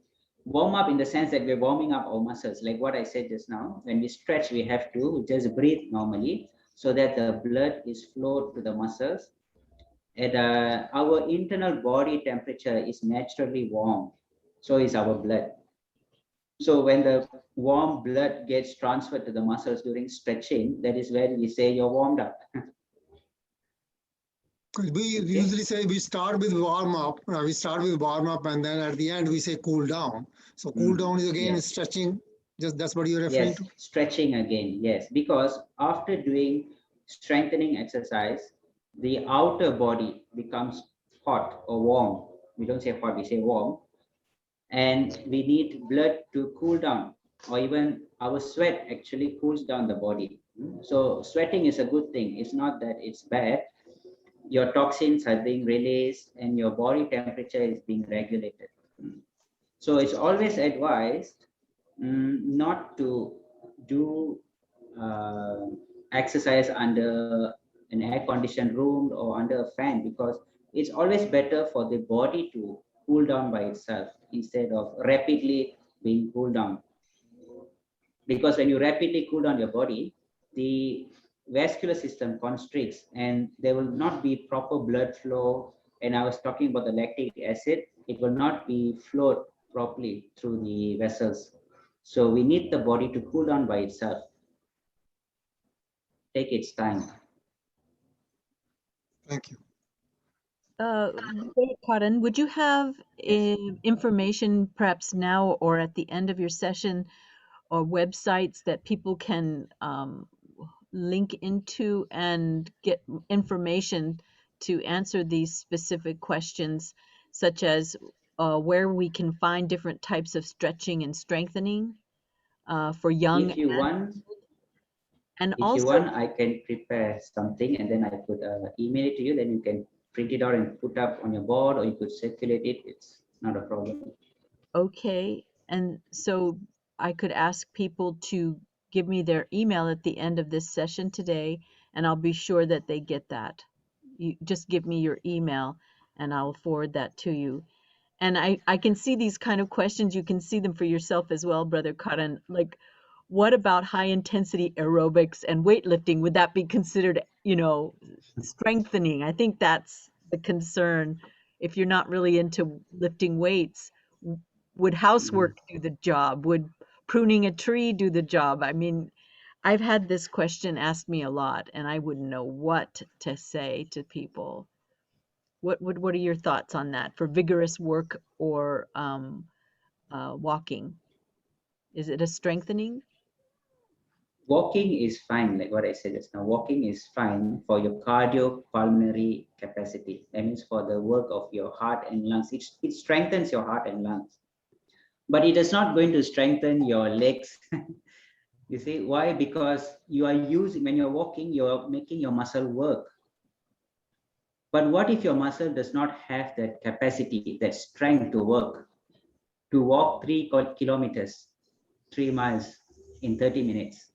Warm-up in the sense that we're warming up our muscles. Like what I said just now, when we stretch, we have to just breathe normally so that the blood is flowed to the muscles. And our internal body temperature is naturally warm. So is our blood. So when the warm blood gets transferred to the muscles during stretching, that is where we say you're warmed up. We usually say we start with warm-up. We start with warm-up and then at the end we say cool down. So cool down is again stretching. Just that's what you're referring to? Stretching again, yes. Because after doing strengthening exercise, the outer body becomes hot or warm. We don't say hot, we say warm. And we need blood to cool down, or even our sweat actually cools down the body. So sweating is a good thing. It's not that it's bad. Your toxins are being released and your body temperature is being regulated. So it's always advised not to do exercise under an air-conditioned room or under a fan, because it's always better for the body to cool down by itself instead of rapidly being cooled down. Because when you rapidly cool down your body, the vascular system constricts and there will not be proper blood flow. And I was talking about the lactic acid, it will not be flowed properly through the vessels. So we need the body to cool down by itself. Take its time. Thank you. Karan, would you have information perhaps now or at the end of your session or websites that people can link into and get information to answer these specific questions, such as where we can find different types of stretching and strengthening for young? If you want, I can prepare something and then I could email it to you. Then you can print it out and put up on your board, or you could circulate it. It's not a problem. Okay, and so I could ask people to give me their email at the end of this session today, and I'll be sure that they get that. You just give me your email, and I'll forward that to you. And I can see these kind of questions. You can see them for yourself as well, Brother Karan. Like, what about high intensity aerobics and weightlifting? Would that be considered, strengthening? I think that's the concern. If you're not really into lifting weights, would housework do the job? Would pruning a tree do the job? I mean, I've had this question asked me a lot, and I wouldn't know what to say to people. What are your thoughts on that for vigorous work or walking? Is it a strengthening? Walking is fine, like what I said just now. Walking is fine for your cardiopulmonary capacity. That means for the work of your heart and lungs. It strengthens your heart and lungs, but it is not going to strengthen your legs. You see why? Because you are using, when you're walking, you're making your muscle work. But what if your muscle does not have that capacity, that strength to work, to walk 3 kilometers, 3 miles in 30 minutes,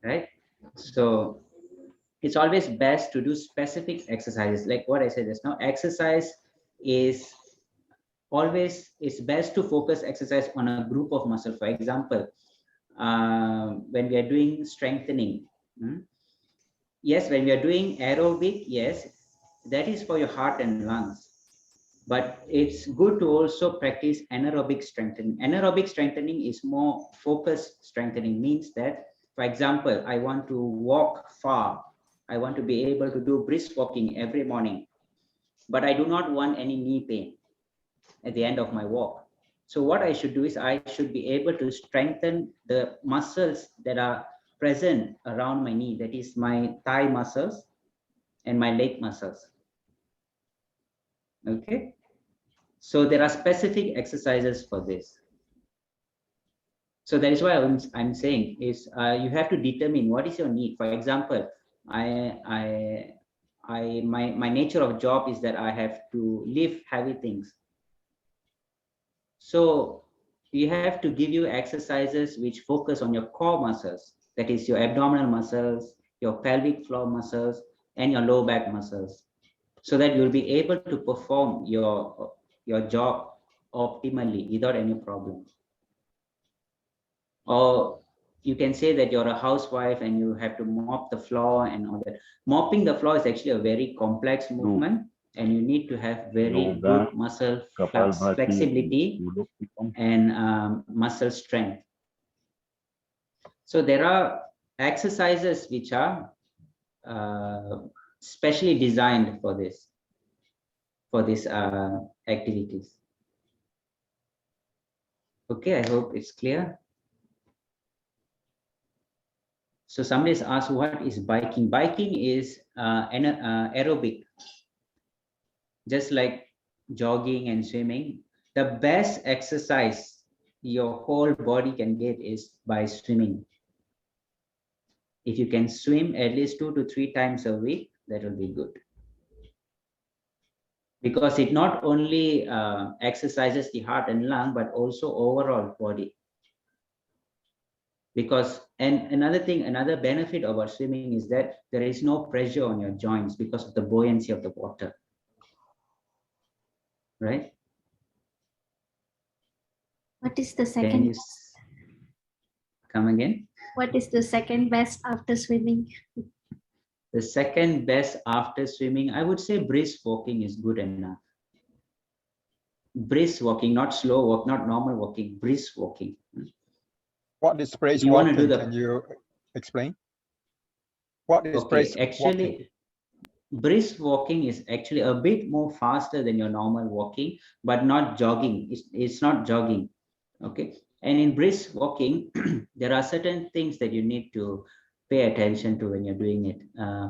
right? So it's always best to do specific exercises. Like what I said just now, exercise is always, it's best to focus exercise on a group of muscle. For example, when we are doing strengthening, yes, when we are doing aerobic, yes, that is for your heart and lungs. But it's good to also practice anaerobic strengthening. Anaerobic strengthening is more focused strengthening, means that, for example, I want to walk far. I want to be able to do brisk walking every morning, but I do not want any knee pain at the end of my walk. So what I should do is I should be able to strengthen the muscles that are present around my knee, that is my thigh muscles and my leg muscles. Okay, so there are specific exercises for this. So that is why I'm saying is you have to determine what is your need. For example, my nature of job is that I have to lift heavy things. So you have to give you exercises which focus on your core muscles, that is your abdominal muscles, your pelvic floor muscles, and your low back muscles, so that you'll be able to perform your job optimally without any problem. Or you can say that you're a housewife and you have to mop the floor and all that. Mopping the floor is actually a very complex movement, and you need to have very good muscle flexibility and muscle strength. So there are exercises which are specially designed for this, activities. Okay, I hope it's clear. So somebody's asked, what is biking? Biking is aerobic, just like jogging and swimming. The best exercise your whole body can get is by swimming. If you can swim at least 2 to 3 times a week, that will be good. Because it not only exercises the heart and lung, but also overall body. Because, and another benefit about swimming is that there is no pressure on your joints because of the buoyancy of the water, right? What is the second? Come again? What is the second best after swimming? The second best after swimming, I would say brisk walking is good enough. Brisk walking, not slow walk, not normal walking, brisk walking. What is brisk walking? Can you explain? What is brisk walking? Brisk walking is actually a bit more faster than your normal walking, but not jogging. It's not jogging. Okay. And in brisk walking, there are certain things that you need to pay attention to when you're doing it.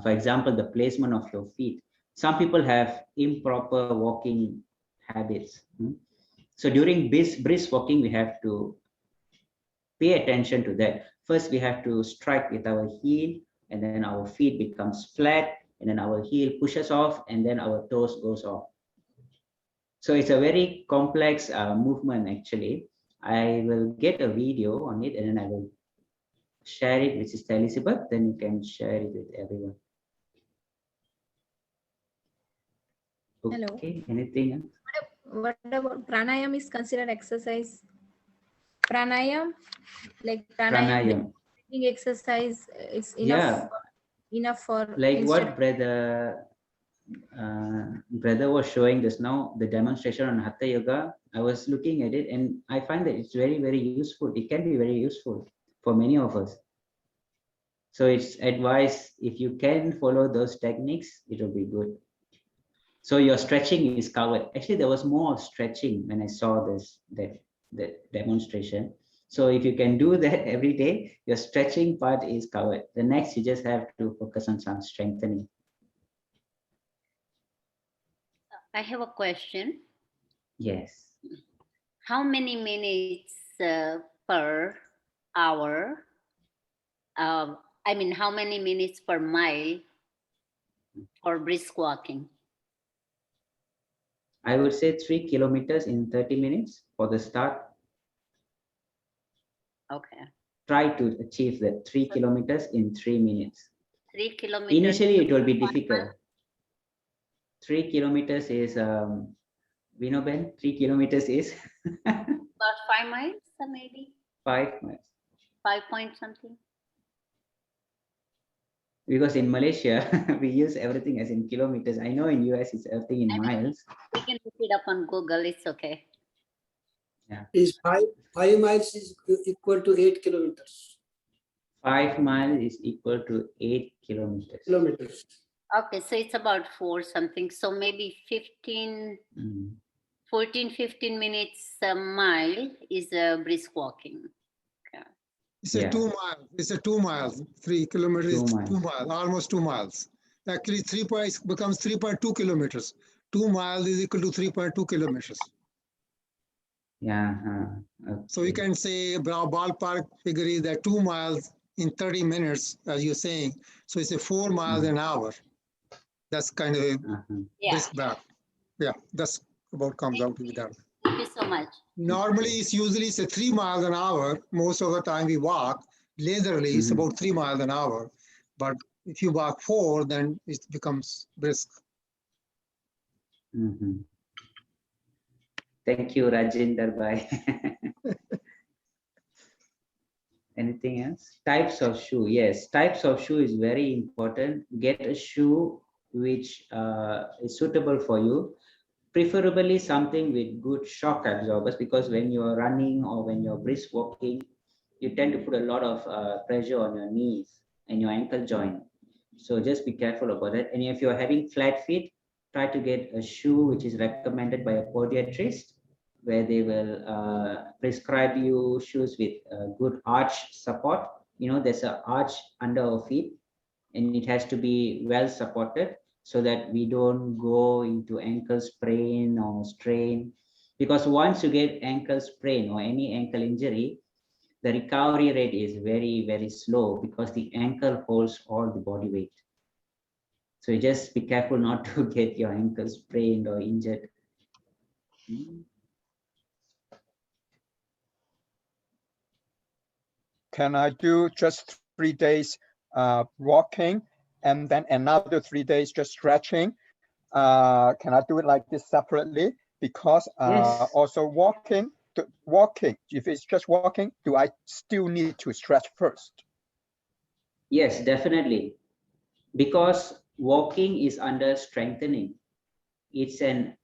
For example, the placement of your feet. Some people have improper walking habits. So during brisk walking, we have to pay attention to that. First, we have to strike with our heel, and then our feet becomes flat, and then our heel pushes off, and then our toes goes off. So it's a very complex movement, actually. I will get a video on it, and then I will share it with Sister Elizabeth, then you can share it with everyone. Hello. Okay, anything else? What about pranayam is considered exercise? Pranayam, like pranayam, Pranayam. breathing exercise is Yeah, enough for like instead what brother was showing just now, the demonstration on Hatha Yoga. I was looking at it and I find that it's very, very useful. It can be very useful for many of us. So it's advised, if you can follow those techniques, it will be good. So your stretching is covered. Actually, there was more stretching when I saw that demonstration. So if you can do that every day, your stretching part is covered. The next, you just have to focus on some strengthening. I have a question. Yes. How many minutes per hour? I mean, how many minutes per mile for brisk walking? I would say 3 kilometers in 30 minutes for the start. Okay. Try to achieve that 3 kilometers in 3 minutes. 3 kilometers. Initially, it will be difficult. 3 kilometers is, we know, Ben, 3 kilometers is? About 5 miles, maybe? 5 miles. 5 point something? Because in Malaysia, we use everything as in kilometers. I know in US, it's everything in miles. We can look it up on Google, it's okay. Yeah. Is 5 miles is equal to 8 kilometers. 5 miles is equal to 8 kilometers. Okay, so it's about 4 something. So maybe 14, 15 minutes a mile is brisk walking. Okay. It's a 2 miles. It's a 2 miles. 3 kilometers is 2 miles, almost 2 miles. Actually, 3 becomes 3.2 kilometers. 2 miles is equal to 3.2 kilometers. Yeah. Okay. So you can say ballpark figure is that 2 miles in 30 minutes, as you're saying. So it's a 4 miles an hour. That's kind of a brisk back. Yeah, that's about comes out to be that. Thank you so much. Normally, it's usually it's a 3 miles an hour. Most of the time we walk. Leisurely, it's about 3 miles an hour. But if you walk 4, then it becomes brisk. Thank you, Rajinder Bhai. Anything else? Types of shoe. Yes, types of shoe is very important. Get a shoe which is suitable for you. Preferably something with good shock absorbers, because when you're running or when you're brisk walking, you tend to put a lot of pressure on your knees and your ankle joint. So just be careful about it. And if you're having flat feet, try to get a shoe which is recommended by a podiatrist, where they will prescribe you shoes with good arch support. You know, there's an arch under our feet and it has to be well supported so that we don't go into ankle sprain or strain. Because once you get ankle sprain or any ankle injury, the recovery rate is very, very slow because the ankle holds all the body weight. So you just be careful not to get your ankle sprained or injured. Can I do just 3 days walking and then another 3 days just stretching? Can I do it like this separately? Because yes. Also walking, if it's just walking, do I still need to stretch first? Yes, definitely. Because walking is under strengthening. It's an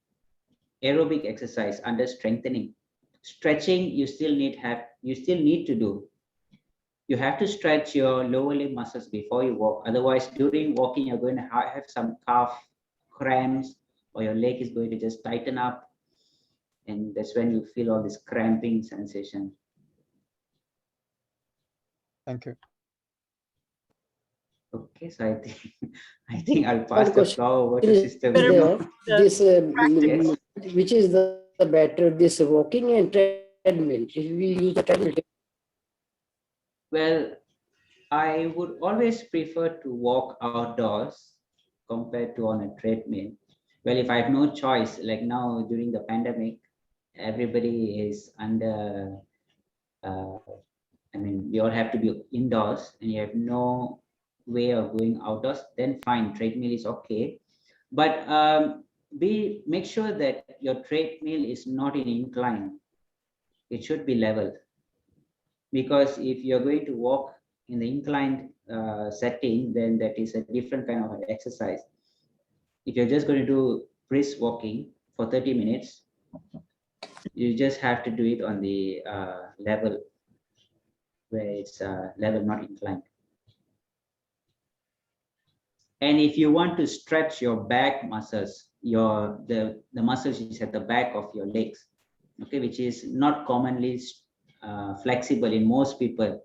aerobic exercise under strengthening. Stretching, you still need to do. You have to stretch your lower limb muscles before you walk. Otherwise, during walking, you're going to have some calf cramps, or your leg is going to just tighten up. And that's when you feel all this cramping sensation. Thank you. Okay, so I think I'll pass the floor over to Sister This which is the better, this walking and treadmill? If we use the treadmill. Well, I would always prefer to walk outdoors compared to on a treadmill. Well, if I have no choice, like now during the pandemic, everybody is under, I mean, we all have to be indoors and you have no way of going outdoors, then fine, treadmill is okay. But make sure that your treadmill is not in incline. It should be level. Because if you're going to walk in the inclined setting, then that is a different kind of an exercise. If you're just going to do brisk walking for 30 minutes, you just have to do it on the level where it's level, not inclined. And if you want to stretch your back muscles, the muscles is at the back of your legs, okay, which is not commonly flexible in most people,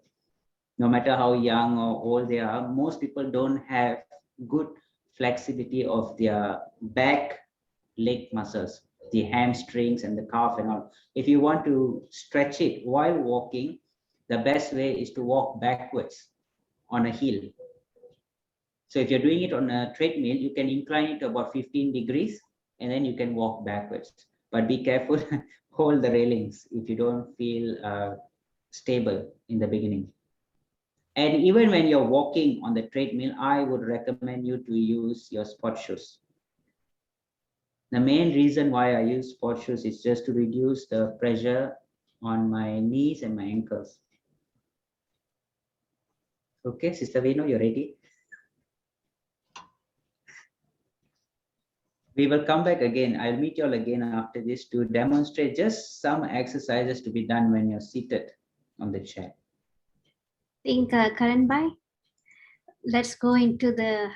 no matter how young or old they are. Most people don't have good flexibility of their back leg muscles, the hamstrings and the calf and all. If you want to stretch it while walking, the best way is to walk backwards on a hill. So if you're doing it on a treadmill, you can incline it about 15 degrees and then you can walk backwards. But be careful, hold the railings if you don't feel stable in the beginning. And even when you're walking on the treadmill, I would recommend you to use your sport shoes. The main reason why I use sport shoes is just to reduce the pressure on my knees and my ankles. Okay, Sister Vino, you're ready? We will come back again. I'll meet you all again after this to demonstrate just some exercises to be done when you're seated on the chair. I think, Karan bhai, let's go into the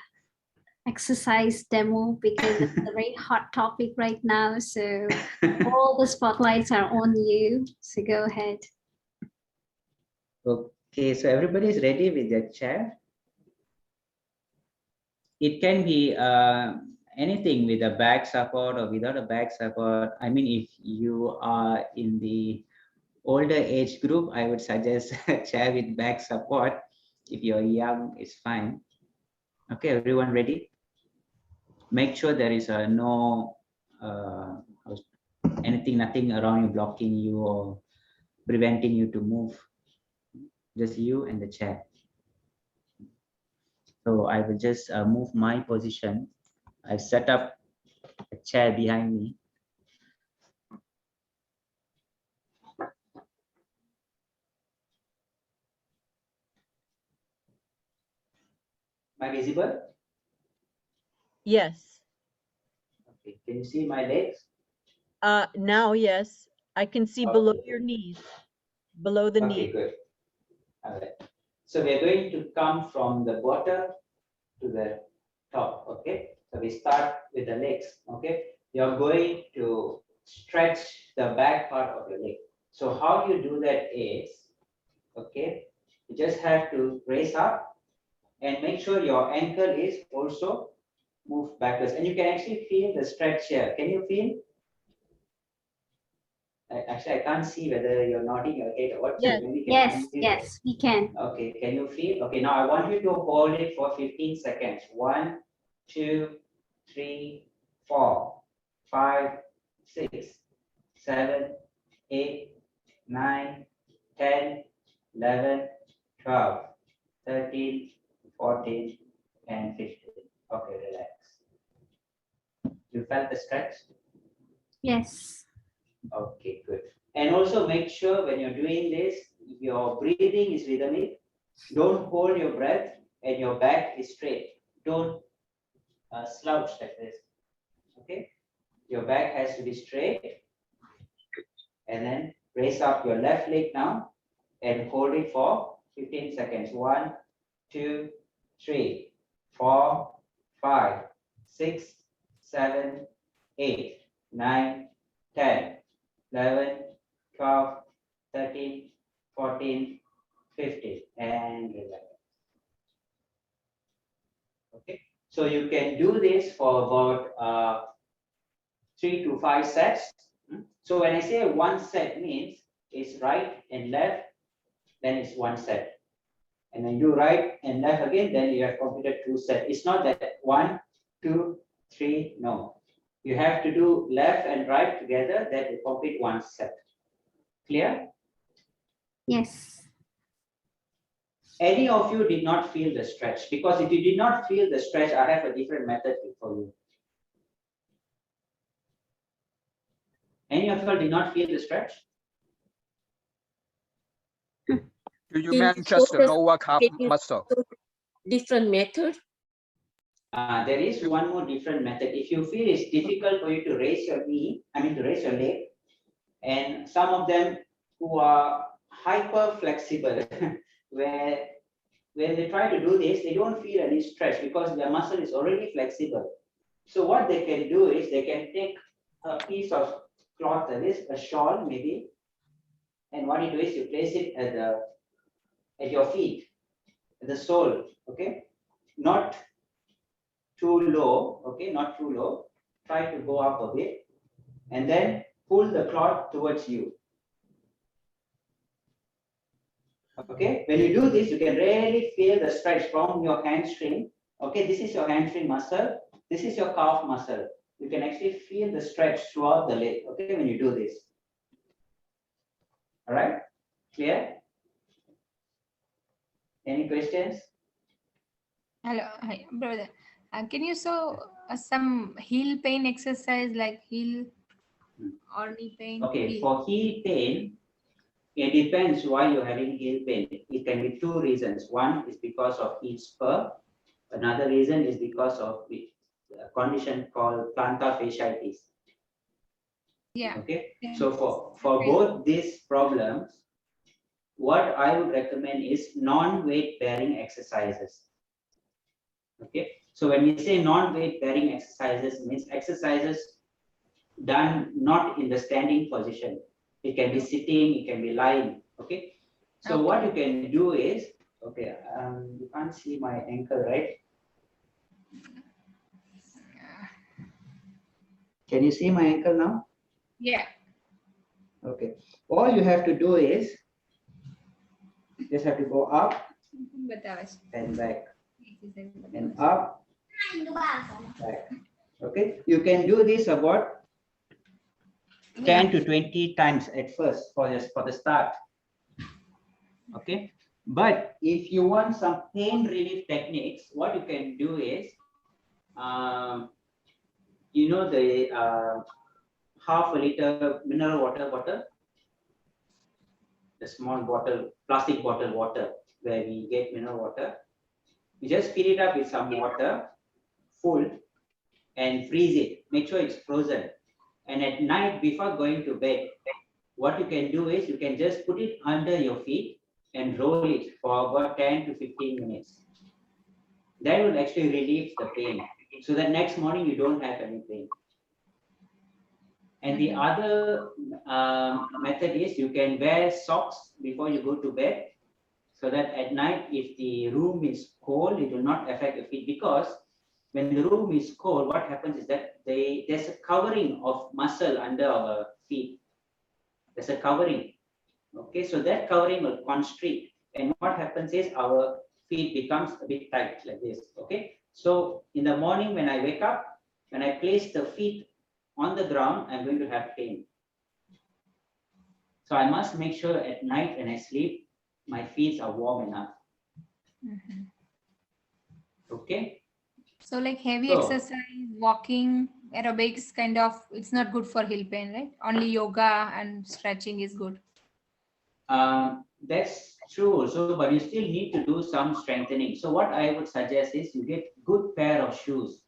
exercise demo because it's a very hot topic right now. So all the spotlights are on you. So go ahead. Okay, so everybody is ready with their chair. It can be anything with a back support or without a back support. I mean, if you are in the older age group, I would suggest a chair with back support. If you're young, it's fine. Okay, everyone ready? Make sure there is no nothing around you blocking you or preventing you to move. Just you and the chair. So I will just move my position. I've set up a chair behind me. Am I visible? Yes. Okay. Can you see my legs? Now, yes. I can see below your knees, below the knee. Okay, good. All right. So we're going to come from the bottom to the top, okay? So we start with the legs, okay? You're going to stretch the back part of your leg. So how you do that is, okay, you just have to raise up and make sure your ankle is also moved backwards. And you can actually feel the stretch here. Can you feel? Actually, I can't see whether you're nodding your head or what. Yes, yes, we can. Okay, can you feel? Okay, now I want you to hold it for 15 seconds. 1, 2, 3, 4, 5, 6, 7, 8, 9, 10, 11, 12, 13, 14, and 15. Okay, relax. You felt the stretch? Yes. Okay, good. And also make sure when you're doing this, your breathing is rhythmic. Don't hold your breath and your back is straight. Don't slouch like this. Okay? Your back has to be straight. And then raise up your left leg now and hold it for 15 seconds. 1, 2, 3, 4, 5, 6, 7, 8, 9, 10. 11, 12, 13, 14, 15, and relax. Okay, so you can do this for about 3 to 5 sets. So when I say 1 set means it's right and left, then it's 1 set. And when you do right and left again, then you have completed 2 sets. It's not that 1, 2, 3, no. You have to do left and right together, that will complete 1 set. Clear? Yes. Any of you did not feel the stretch? Because if you did not feel the stretch, I have a different method for you. Any of you did not feel the stretch? Do you Can mean you just the show us, lower calf can you muscle? show different method? There is one more different method. If you feel it's difficult for you to raise your knee, to raise your leg, and some of them who are hyper flexible, where when they try to do this, they don't feel any stretch because their muscle is already flexible. So what they can do is they can take a piece of cloth, that is a shawl maybe, and what you do is you place it at your feet, at the sole, okay? Not too low, okay, not too low. Try to go up a bit and then pull the cloth towards you. Okay, when you do this, you can really feel the stretch from your hamstring. Okay, this is your hamstring muscle. This is your calf muscle. You can actually feel the stretch throughout the leg. Okay, when you do this. All right, clear? Any questions? Hello, hi, brother. Can you show some heel pain exercise like heel or knee pain? Okay, Heel. for heel pain, it depends why you're having heel pain. It can be two reasons. One is because of heel spur. Another reason is because of a condition called plantar fasciitis. Yeah. Okay, Yeah. so for both these problems, what I would recommend is non-weight bearing exercises. Okay, so when we say non-weight bearing exercises, means exercises done not in the standing position. It can be sitting, it can be lying. Okay, so what you can do is, okay, you can't see my ankle, right? Can you see my ankle now? Yeah. Okay, all you have to do is just have to go up and back and up, back. Okay, you can do this about 10 to 20 times at first for the start. Okay, but if you want some pain relief techniques, what you can do is, you know, the half a liter mineral water bottle, the small bottle, plastic bottle water where we get mineral water. You just fill it up with some water full and freeze it. Make sure it's frozen. And at night before going to bed, what you can do is you can just put it under your feet and roll it for about 10 to 15 minutes. That will actually relieve the pain. So that next morning you don't have any pain. And the other method is you can wear socks before you go to bed, so that at night, if the room is cold, it will not affect your feet, because when the room is cold, what happens is that there's a covering of muscle under our feet. There's a covering. Okay, so that covering will constrict, and what happens is our feet becomes a bit tight like this. Okay, so in the morning when I wake up, when I place the feet on the ground, I'm going to have pain. So I must make sure at night when I sleep, my feet are warm enough. Okay. So like heavy exercise, walking, aerobics kind of, it's not good for heel pain, right? Only yoga and stretching is good. That's true. So, but you still need to do some strengthening. So what I would suggest is you get good pair of shoes,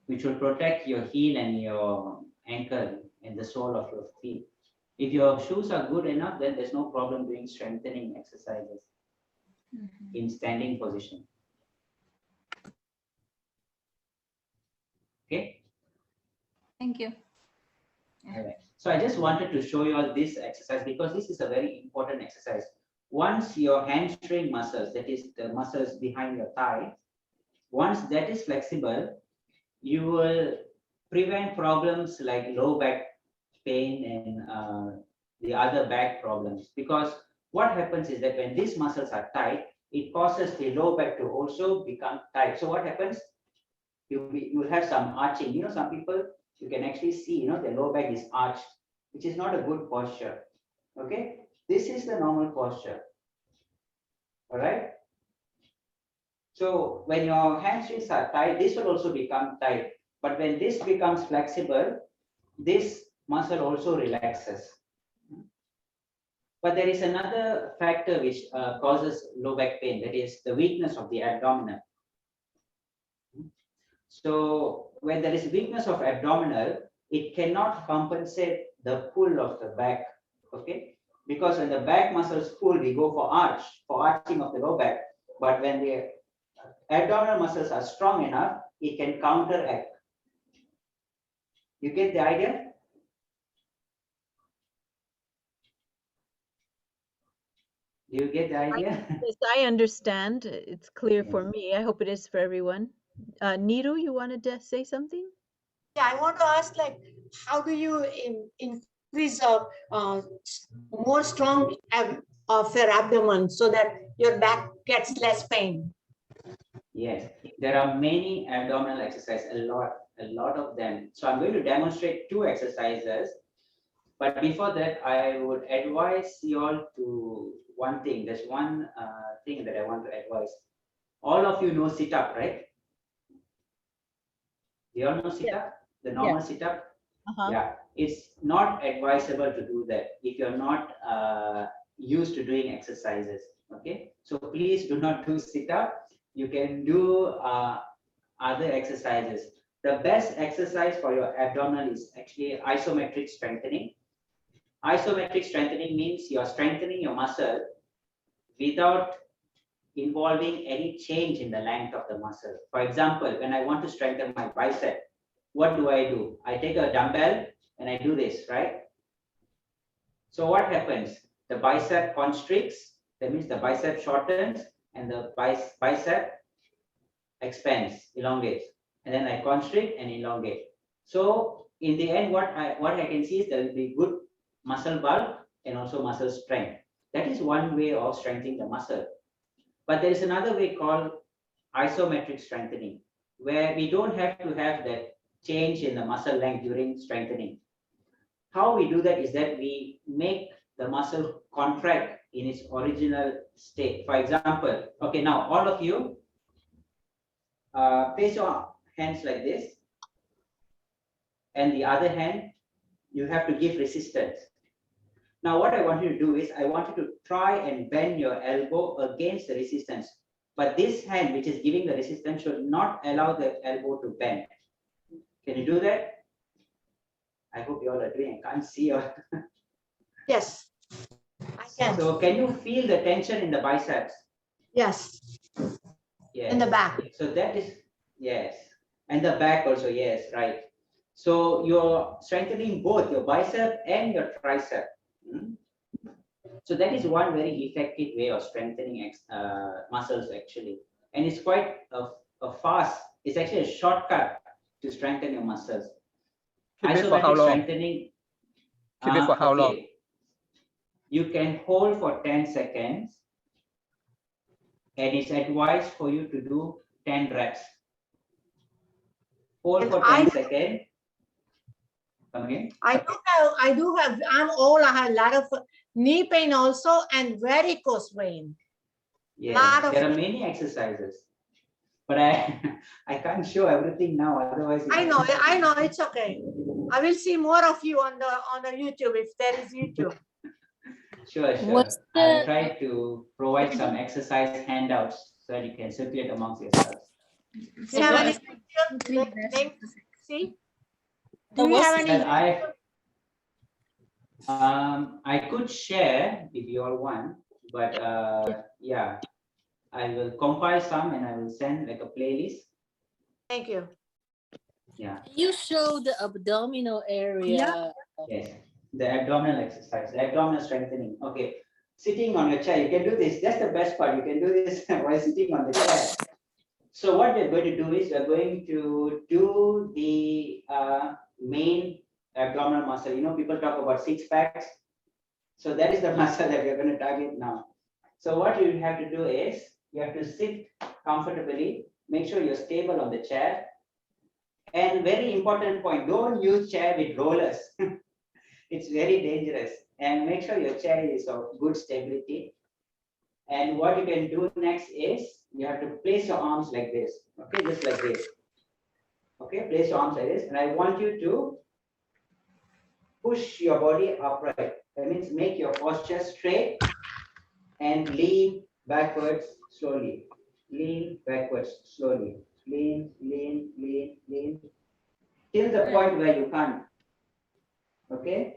which will protect your heel and your ankle and the sole of your feet. If your shoes are good enough, then there's no problem doing strengthening exercises in standing position. Okay. Thank you. All right. So I just wanted to show you all this exercise because this is a very important exercise. Once your hamstring muscles, that is the muscles behind your thigh, once that is flexible, you will prevent problems like low back pain and the other back problems. Because what happens is that when these muscles are tight, it causes the low back to also become tight. So what happens? You will have some arching. You know, some people, you can actually see, you know, the low back is arched, which is not a good posture. Okay, this is the normal posture. All right. So when your hamstrings are tight, this will also become tight. But when this becomes flexible, this muscle also relaxes. But there is another factor which causes low back pain, that is the weakness of the abdominal. So when there is weakness of abdominal, it cannot compensate the pull of the back, okay? Because when the back muscles pull, we go for arching of the low back. But when the abdominal muscles are strong enough, it can counteract. You get the idea? Do you get the idea? Yes, I understand. It's clear for Yes. me. I hope it is for everyone. Niru, you wanted to say something? Yeah, I want to ask, like, how do you increase more strong of your abdomen so that your back gets less pain? Yes, there are many abdominal exercises, a lot of them. So I'm going to demonstrate 2 exercises. But before that, I would advise you all to one thing. There's one thing that I want to advise. All of you know sit-up, right? You all know sit-up? The normal sit-up? Yeah, it's not advisable to do that if you're not used to doing exercises. Okay, so please do not do sit-up. You can do other exercises. The best exercise for your abdominal is actually isometric strengthening. Isometric strengthening means you are strengthening your muscle without involving any change in the length of the muscle. For example, when I want to strengthen my bicep, what do? I take a dumbbell and I do this, right? So what happens? The bicep constricts, that means the bicep shortens and the bicep expands, elongates. And then I constrict and elongate. So in the end, what I can see is there will be good muscle bulk and also muscle strength. That is one way of strengthening the muscle. But there is another way called isometric strengthening, where we don't have to have that change in the muscle length during strengthening. How we do that is that we make the muscle contract in its original state. For example, okay, now all of you place your hands like this, and the other hand, you have to give resistance. Now, what I want you to do is I want you to try and bend your elbow against the resistance. But this hand, which is giving the resistance, should not allow the elbow to bend. Can you do that? I hope you all are doing. I can't see your. Yes, I can. So can you feel the tension in the biceps? Yes. Yes. In the back. So that is, yes. And the back also, yes, right. So you're strengthening both your bicep and your tricep. So that is one very effective way of strengthening muscles actually. And it's quite a fast, it's actually a shortcut to strengthen your muscles. Keep it for how long? Strengthening. Keep it for how long? You can hold for 10 seconds. And it's advised for you to do 10 reps. Hold for 10 seconds. Come again? I'm old, I have a lot of knee pain also and varicose vein. Yes, there are many exercises. But I can't show everything now, otherwise. I know, it's okay. I will see more of you on the YouTube if there is YouTube. Sure. I'll try to provide some exercise handouts so that you can circulate amongst yourselves. Do you have any names? See? Do you have any? I could share if you all want, but yeah, I will compile some and I will send like a playlist. Thank you. Yeah. You show the abdominal area. Yes, the abdominal exercise, the abdominal strengthening. Okay, sitting on your chair, you can do this. That's the best part. You can do this while sitting on the chair. So what we're going to do is we're going to do the main abdominal muscle. You know, people talk about 6 packs. So that is the muscle that we're going to target now. So what you have to do is you have to sit comfortably, make sure you're stable on the chair. And very important point, don't use chair with rollers. It's very dangerous. And make sure your chair is of good stability. And what you can do next is you have to place your arms like this. Okay, just like this. Okay, place your arms like this. And I want you to, push your body upright. That means make your posture straight and lean backwards slowly. Lean backwards slowly. Lean, lean, lean, lean. Till the point where you can't. Okay?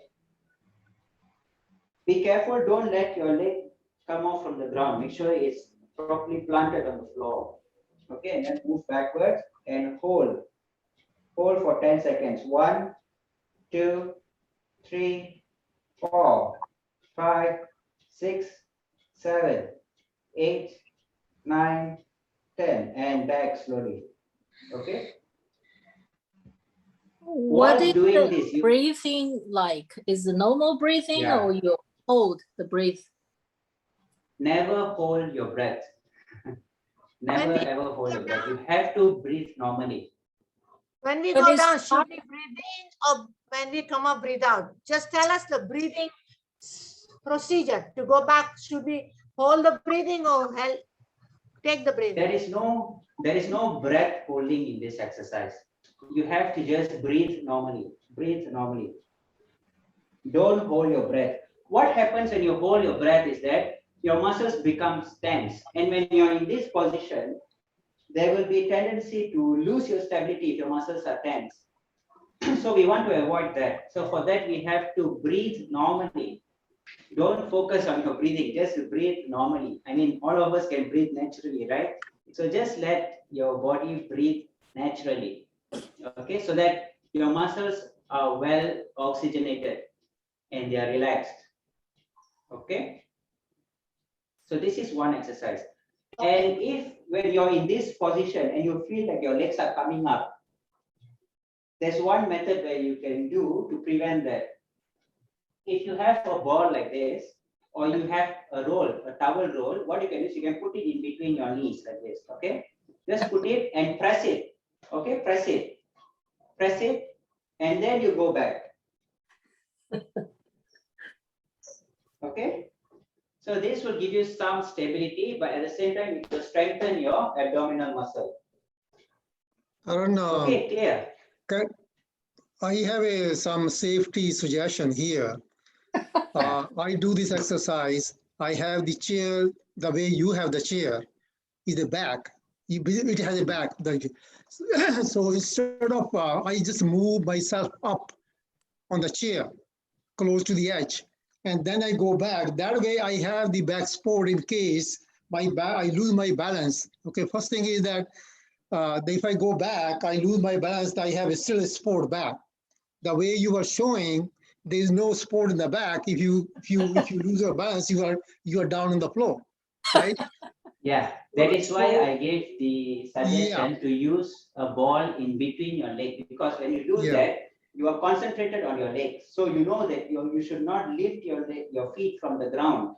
Be careful, don't let your leg come off from the ground. Make sure it's properly planted on the floor. Okay, and then move backwards and hold. Hold for 10 seconds. 1, 2, 3, 4, 5, 6, 7, 8, 9, 10. And back slowly. Okay? What is doing the this, you breathing like? Is it normal breathing Yeah. or you hold the breath? never hold your breath. Never ever hold your breath. You have to breathe normally. When we But go it's down, should we breathe in or when we come up, breathe out? Just tell us the breathing procedure. To go back, should we hold the breathing or take the breathing? There is no breath holding in this exercise. You have to just breathe normally. Breathe normally. Don't hold your breath. What happens when you hold your breath is that your muscles become tense. And when you're in this position, there will be a tendency to lose your stability if your muscles are tense. So we want to avoid that. So for that, we have to breathe normally. Don't focus on your breathing, just breathe normally. I mean, all of us can breathe naturally, right? So just let your body breathe naturally. Okay, so that your muscles are well oxygenated and they are relaxed. Okay, so this is one exercise. And if when you're in this position and you feel like your legs are coming up, there's one method where you can do to prevent that. If you have a ball like this, or you have a roll, a towel roll, what you can do is you can put it in between your knees like this, okay? Just put it and press it, okay? Press it, and then you go back. Okay? So this will give you some stability, but at the same time, it will strengthen your abdominal muscle. Arun, Okay, clear? I have some safety suggestion here. I do this exercise. I have the chair, the way you have the chair, is the back. It has a back. So instead of, I just move myself up on the chair, close to the edge, and then I go back. That way I have the back support in case I lose my balance. Okay, first thing is that if I go back, I lose my balance, I have still a support back. The way you are showing, there is no support in the back. If you lose your balance, you are down on the floor, right? Yeah, that is why I gave the suggestion to use a ball in between your legs, because when you do that, you are concentrated on your legs. So you know that you should not lift your feet from the ground,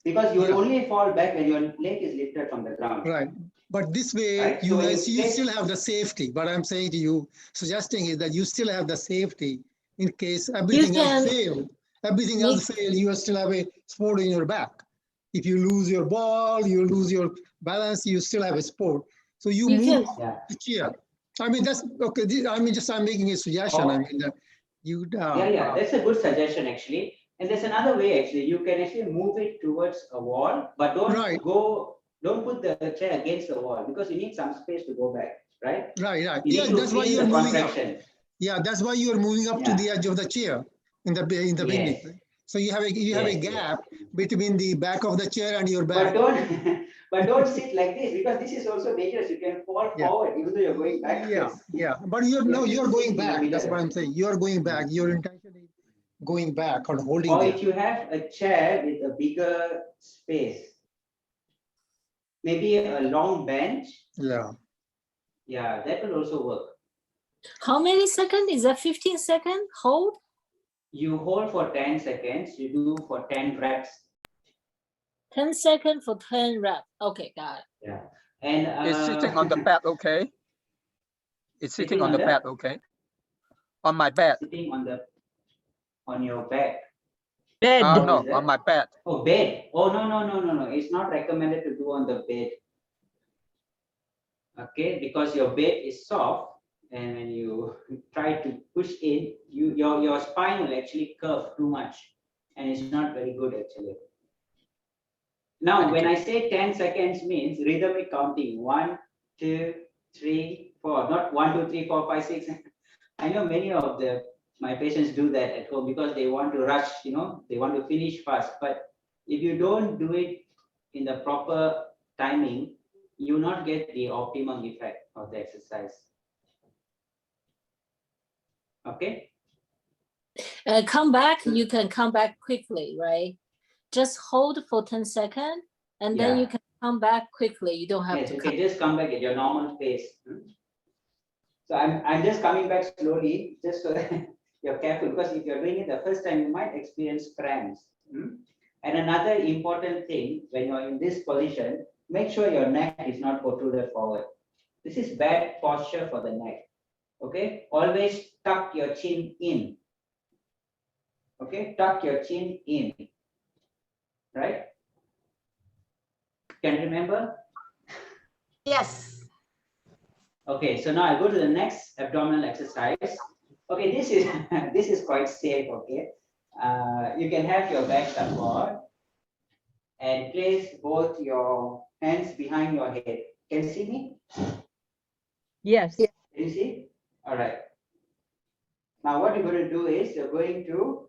because you will only fall back when your leg is lifted from the ground. Right. But this way, Right? you So you still have the safety. What I'm saying to you, suggesting is that you still have the safety in case everything else failed. Everything else failed, you still have a support in your back. If you lose your ball, you lose your balance, you still have a support. So you move the chair. I mean, that's okay. I'm making a suggestion. I mean, that's a good suggestion actually. And there's another way actually. You can actually move it towards a wall, but don't put the chair against the wall, because you need some space to go back, right? Right. You need to That's why feel you're the moving up. contraction. Yeah, that's why you are moving up to the edge of the chair in the beginning. So you have a gap between the back of the chair and your back. But don't sit like this, because this is also dangerous. You can fall forward even though you're going backwards. Yeah. But you're going back. That's what I'm saying. You're going back. Your intention is going back or holding. Or if you have a chair with a bigger space, maybe a long bench. Yeah, that will also work. How many seconds? Is that 15 seconds hold? You hold for 10 seconds. You do for 10 reps. 10 seconds for 10 reps. Okay, got it. Yeah. And it's sitting on the bed, okay? It's sitting on the bed, okay? On my bed. Sitting on your back. Bed. No, on my bed. Oh, bed. Oh, no. It's not recommended to do on the bed. Okay, because your bed is soft. And when you try to push in, your spine will actually curve too much, and it's not very good actually. Now, when I say 10 seconds means rhythmic counting, 1, 2, 3, 4, not 1, 2, 3, 4, 5, 6. I know many of my patients do that at home because they want to rush, they want to finish fast. But if you don't do it in the proper timing, you will not get the optimum effect of the exercise. Okay? Come back, you can come back quickly, right? Just hold for 10 seconds and then you can come back quickly. You don't have Yes, to you come. can just come back at your normal pace. So I'm just coming back slowly, just so that you're careful, because if you're doing it the first time, you might experience cramps. And another important thing, when you're in this position, make sure your neck is not protruded forward. This is bad posture for the neck. Okay, always tuck your chin in. Okay, tuck your chin in. Right? Can you remember? Yes. Okay, so now I go to the next abdominal exercise. Okay, this is this is quite safe. Okay, you can have your back support and place both your hands behind your head. Can you see me? Yes. Can you see? All right. Now what you're going to do is you're going to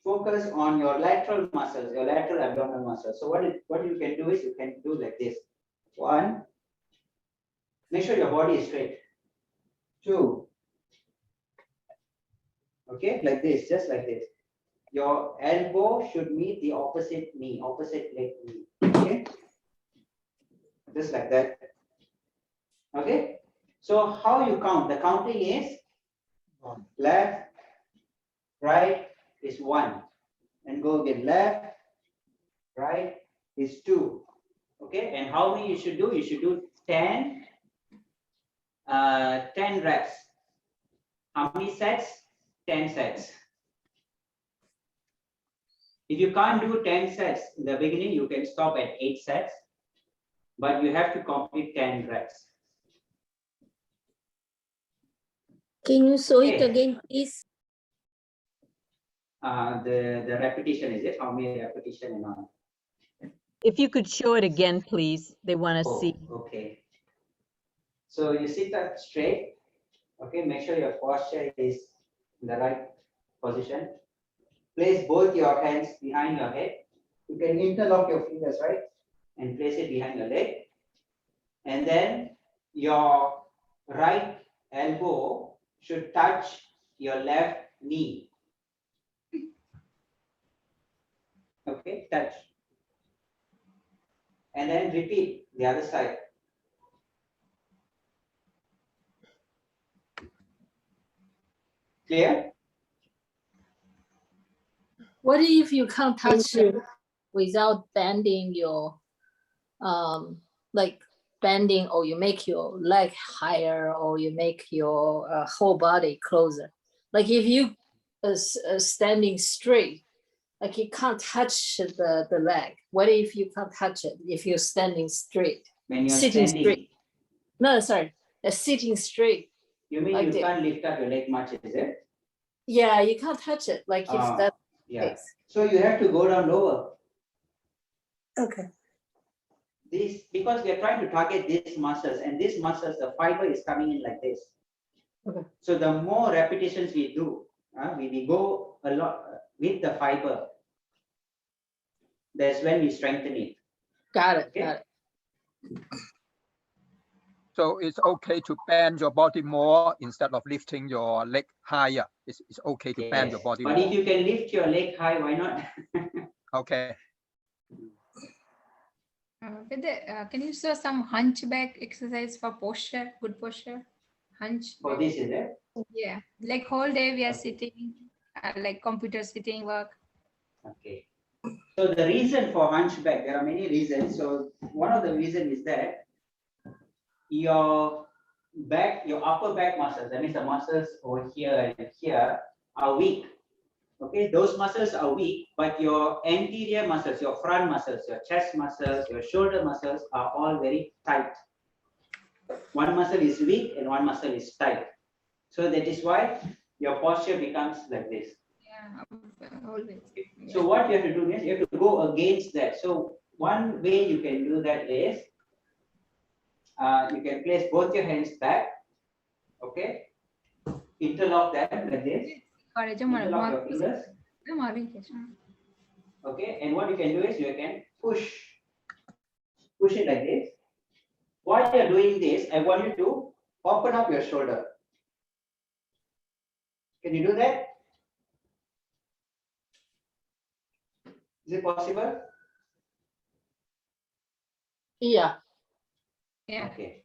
focus on your lateral muscles, your lateral abdominal muscles. So what you can do is you can do like this. 1, make sure your body is straight. 2, okay, like this, just like this. Your elbow should meet the opposite knee, opposite leg knee. Okay, just like that. Okay, so how you count? The counting is left, right is 1, and go again. Left, right is 2. Okay, and how many you should do? You should do 10 reps. How many sets? 10 sets. If you can't do 10 sets in the beginning, you can stop at 8 sets, but you have to complete 10 reps. Can you show it again, please? The repetition, is it? How many repetition and all? If you could show it again, please. They want to see. Okay. So you sit up straight. Okay, make sure your posture is in the right position. Place both your hands behind your head. You can interlock your fingers, right? And place it behind your leg. And then your right elbow should touch your left knee. Okay, touch. And then repeat the other side. Clear? What if you can't touch it without bending your, like bending, or you make your leg higher, or you make your whole body closer? Like if you standing straight, like you can't touch the leg. What if you can't touch it if you're standing straight? When you're sitting standing. straight. No, sorry, sitting straight. You mean like you this. can't lift up your leg much, is it? Yeah, you can't touch it. Like if that's the Yeah. case. So you have to go down lower. Okay. This, because we are trying to target these muscles, and these muscles, the fiber is coming in like this. Okay. So the more repetitions we do, we go a lot with the fiber. That's when we strengthen it. Got it. Okay. Got it. So it's okay to bend your body more instead of lifting your leg higher. It's okay to bend your body But more. if you can lift your leg high, why not? Okay. Can you show some hunchback exercise for posture, good posture? Hunch. For this, is it? Yeah, like whole day we are sitting, like computer sitting work. Okay. So the reason for hunchback, there are many reasons. So one of the reasons is that your back, your upper back muscles, that means the muscles over here and here, are weak. Okay, those muscles are weak, but your anterior muscles, your front muscles, your chest muscles, your shoulder muscles are all very tight. One muscle is weak and one muscle is tight. So that is why your posture becomes like this. Yeah, always. So what you have to do is you have to go against that. So one way you can do that is you can place both your hands back, okay? Interlock them like this. Interlock your fingers. Okay, and what you can do is you can push it like this. While you are doing this, I want you to open up your shoulder. Can you do that? Is it possible? Yeah. Yeah. Okay.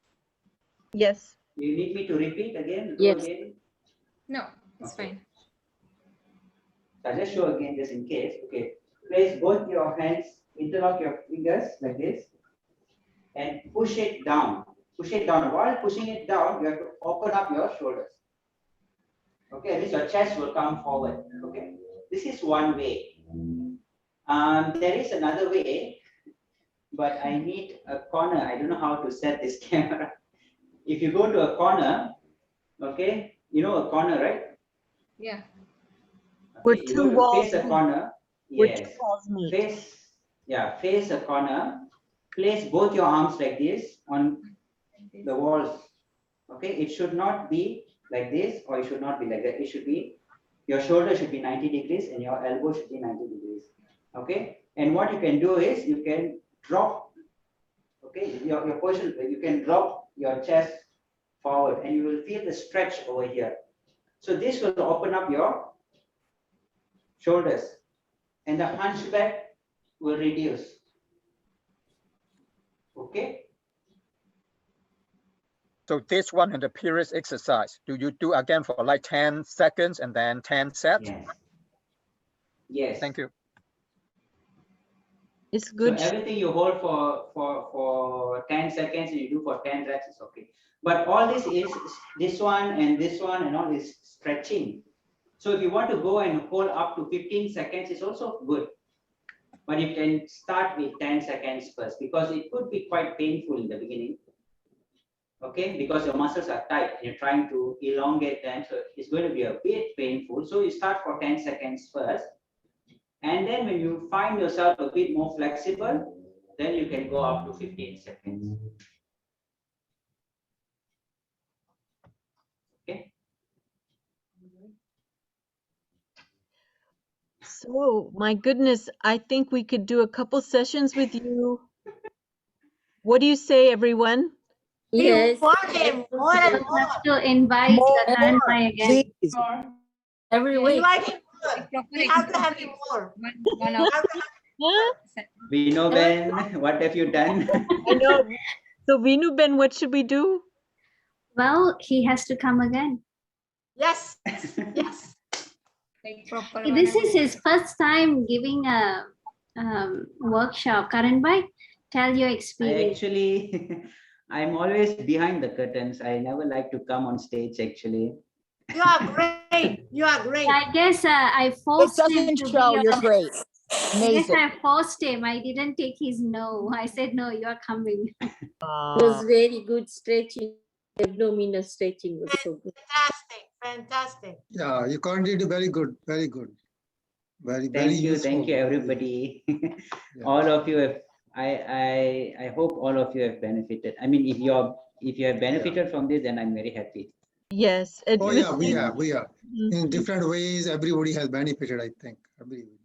Yes. You need me to repeat again? Yes. Go again? No, it's fine. So I'll just show again just in case. Okay. Place both your hands, interlock your fingers like this, and push it down. Push it down. While pushing it down, you have to open up your shoulders. Okay, at least your chest will come forward. Okay. This is one way. There is another way, but I need a corner. I don't know how to set this camera. If you go to a corner, okay, you know a corner, right? Yeah. Where Okay, you two go to walls face a meet. corner. Where two Yes. walls meet. Face a corner. Place both your arms like this on the walls. Okay, it should not be like this, or it should not be like that. It should be, your shoulder should be 90 degrees and your elbow should be 90 degrees. Okay, and what you can do is you can drop, okay, your position, you can drop your chest forward and you will feel the stretch over here. So this will open up your shoulders and the hunchback will reduce. Okay. So this one in the previous exercise, do you do again for like 10 seconds and then 10 sets? Yes. Yes. Thank you. It's good. So everything you hold for 10 seconds and you do for 10 reps is okay. But all this is this one and all is stretching. So if you want to go and hold up to 15 seconds, it's also good. But you can start with 10 seconds first because it could be quite painful in the beginning. Okay, because your muscles are tight and you're trying to elongate them. So it's going to be a bit painful. So you start for 10 seconds first. And then when you find yourself a bit more flexible, then you can go up to 15 seconds. Okay. So, my goodness, I think we could do a couple sessions with you. What do you say, everyone? Yes. We want him more and We'll more. have to invite Karan Bhai again. Please. Every week. Invite him more. We have to have him more. One hour. Huh? We know, Ben, what have you done? I know. So, Vinu Ben, what should we do? Well, he has to come again. Yes. Yes. Like proper This 1 hour. is his first time giving a workshop. Karan Bhai, tell your I experience. actually, I'm always behind the curtains. I never like to come on stage actually. You are great. You are great. I guess I It forced him doesn't to show be you're on. great. I guess Amazing. I forced him. I didn't take his no. I said, no, you are coming. It was very good stretching. Abdominal stretching was so good. Fantastic. Fantastic. Yeah, you can't do very good. Very good. Very Thank you, useful. thank you, everybody. All of you have. I hope all of you have benefited. I mean, if you have benefited from this, then I'm very happy. Yes. Oh yeah, we have. Mhm. In different ways, everybody has benefited, I think. Everybody.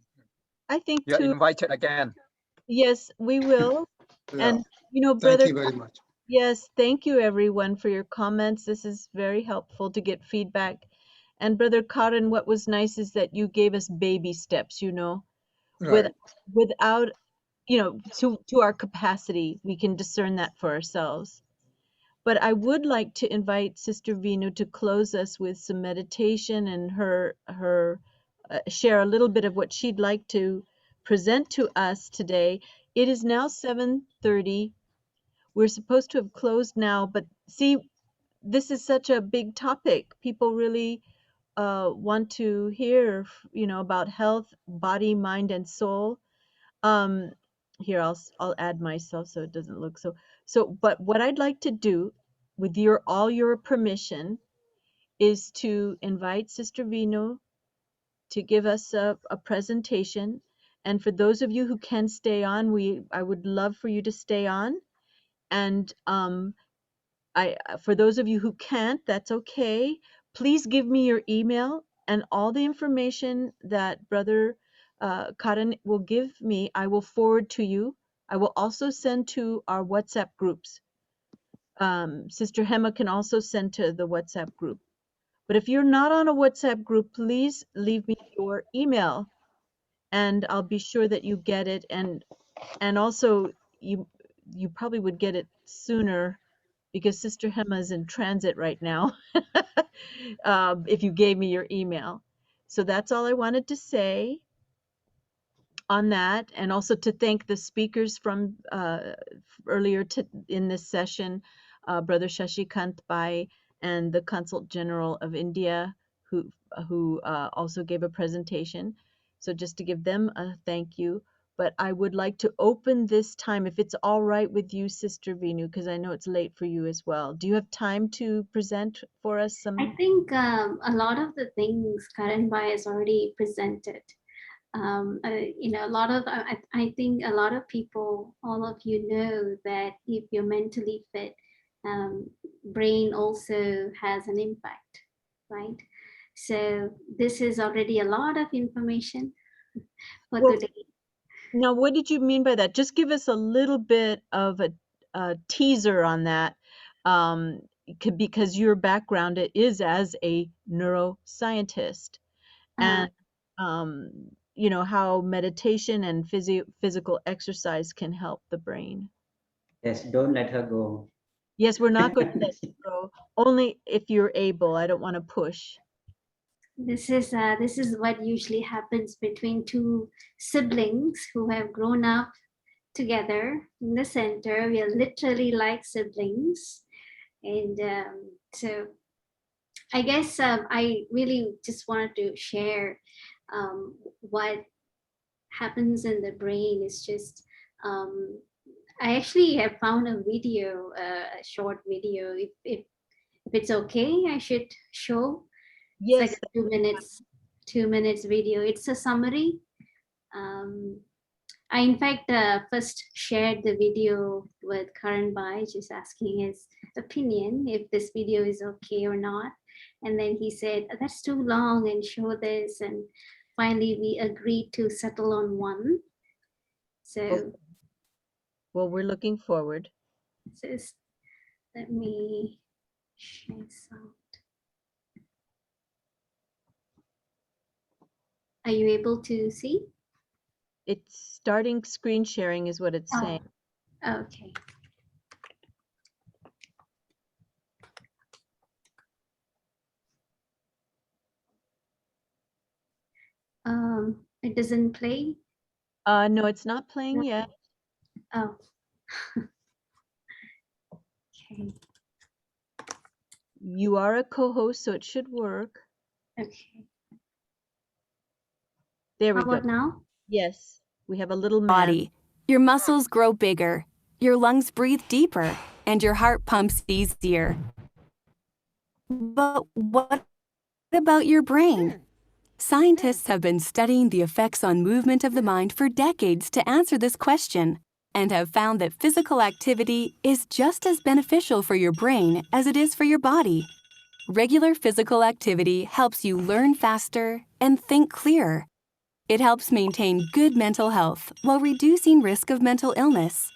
I think You're too. invited again. Yes, we will. Yeah. And, you know, Thank brother, you very much. yes, thank you everyone for your comments. This is very helpful to get feedback. And Brother Karan, what was nice is that you gave us baby steps, you know, Right. without, you know, to our capacity, we can discern that for ourselves. But I would like to invite Sister Vinu to close us with some meditation and her share a little bit of what she'd like to present to us today. It is now 7:30. We're supposed to have closed now, but see, this is such a big topic. People really want to hear, you know, about health, body, mind, and soul. Here, I'll add myself so it doesn't look so. But what I'd like to do, with all your permission, is to invite Sister Vinu to give us a presentation. And for those of you who can stay on, I would love for you to stay on. And for those of you who can't, that's okay. Please give me your email, and all the information that Brother Karan will give me, I will forward to you. I will also send to our WhatsApp groups. Sister Hema can also send to the WhatsApp group. But if you're not on a WhatsApp group, please leave me your email, and I'll be sure that you get it. And also, you probably would get it sooner because Sister Hema is in transit right now, if you gave me your email. So that's all I wanted to say on that, and also to thank the speakers from earlier in this session, Brother Shashikant Pai and the Consul General of India, who also gave a presentation. So just to give them a thank you. But I would like to open this time, if it's all right with you, Sister Vinu, because I know it's late for you as well. Do you have time to present for us some? I think a lot of the things Karan Bhai has already presented. A lot of, I think a lot of people, all of you know that if you're mentally fit, brain also has an impact, right? So this is already a lot of information for today. Now, what did you mean by that? Just give us a little bit of a teaser on that, because your background is as a neuroscientist, and how meditation and physical exercise can help the brain. Yes, don't let her go. Yes, we're not going to let you go. Only if you're able. I don't want to push. This is what usually happens between two siblings who have grown up together in the center. We are literally like siblings, and so I guess I really just wanted to share what happens in the brain. Is just I actually have found a video, a short video. If it's okay, I should show. Yes. It's like a 2 minutes video. It's a summary. I in fact first shared the video with Karan Bhai, just asking his opinion if this video is okay or not. And then he said, that's too long and show this. And finally we agreed to settle on one. So okay. Well, we're looking forward. Just let me share some. Are you able to see? It's starting screen sharing is what it's saying. Okay. It doesn't play? No, it's not playing yet. Oh. Okay. You are a co-host, so it should work. Okay. There we How go. about now? Yes, we have a little body. Your muscles grow bigger, your lungs breathe deeper, and your heart pumps easier. But what about your brain? Scientists have been studying the effects on movement of the mind for decades to answer this question, and have found that physical activity is just as beneficial for your brain as it is for your body. Regular physical activity helps you learn faster and think clearer. It helps maintain good mental health while reducing risk of mental illness.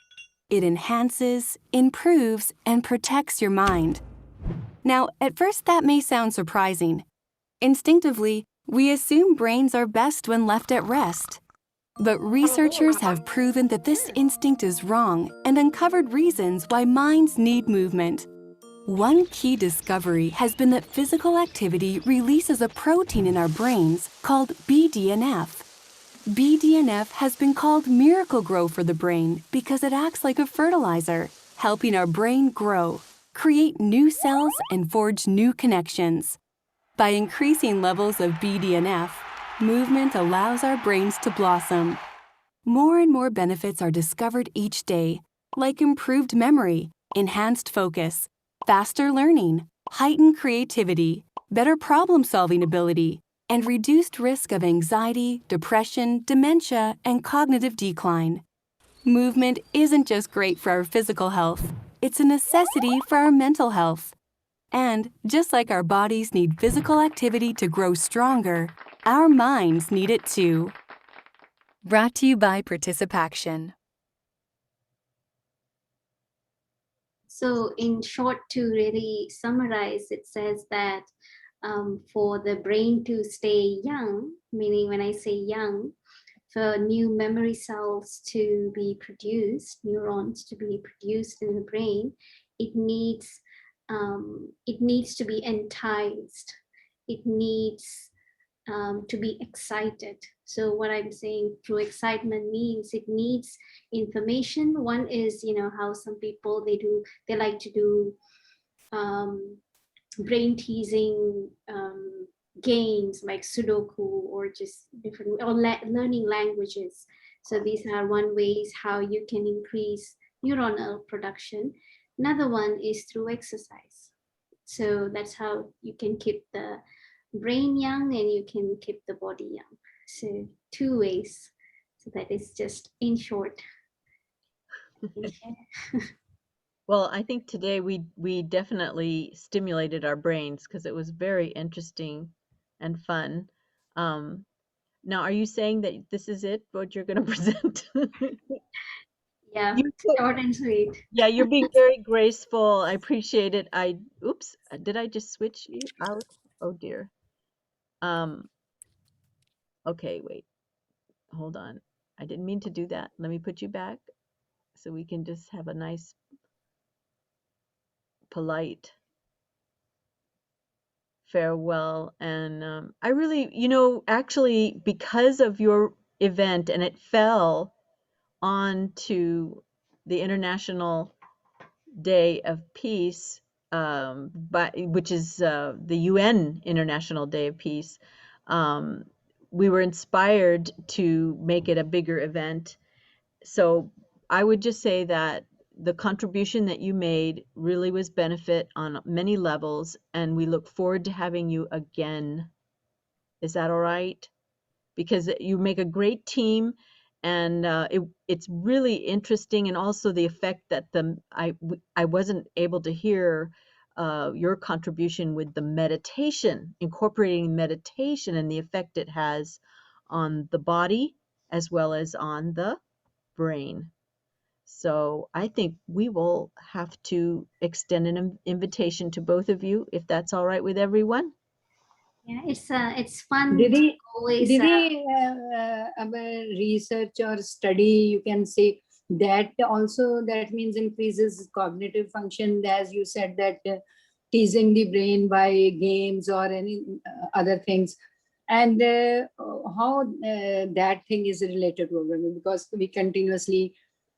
It enhances, improves, and protects your mind. Now, at first that may sound surprising. Instinctively, we assume brains are best when left at rest. But researchers have proven that this instinct is wrong and uncovered reasons why minds need movement. One key discovery has been that physical activity releases a protein in our brains called BDNF. BDNF has been called miracle grow for the brain because it acts like a fertilizer, helping our brain grow, create new cells, and forge new connections. By increasing levels of BDNF, movement allows our brains to blossom. More and more benefits are discovered each day, like improved memory, enhanced focus, faster learning, heightened creativity, better problem-solving ability, and reduced risk of anxiety, depression, dementia, and cognitive decline. Movement isn't just great for our physical health, it's a necessity for our mental health. And just like our bodies need physical activity to grow stronger, our minds need it too. Brought to you by Participaction. So in short, to really summarize, it says that for the brain to stay young, meaning when I say young, for new memory cells to be produced, neurons to be produced in the brain, it needs to be enticed. It needs to be excited. So what I'm saying through excitement means it needs information. One is, how some people, they like to do brain teasing games like Sudoku or just different, or learning languages. So these are one ways how you can increase neuronal production. Another one is through exercise. So that's how you can keep the brain young and you can keep the body young. So 2 ways. So that is just in short. Well, I think today we definitely stimulated our brains because it was very interesting and fun. Now, are you saying that this is it, what you're going to present? Yeah, short and sweet. Yeah, you're being very graceful. I appreciate it. Oops, did I just switch you out? Oh dear. Okay, wait, hold on. I didn't mean to do that. Let me put you back so we can just have a nice, polite farewell. And I really, actually, because of your event and it fell onto the International Day of Peace, which is the UN International Day of Peace, we were inspired to make it a bigger event. So I would just say that the contribution that you made really was benefit on many levels, and we look forward to having you again. Is that all right? Because you make a great team, and it's really interesting, and also the effect that I wasn't able to hear your contribution with the meditation, incorporating meditation and the effect it has on the body as well as on the brain. So I think we will have to extend an invitation to both of you, if that's all right with everyone. Yeah, it's fun. Didi, Always. Research or study, you can say that also, that means increases cognitive function, as you said, that teasing the brain by games or any other things. And how that thing is related to programming, because we continuously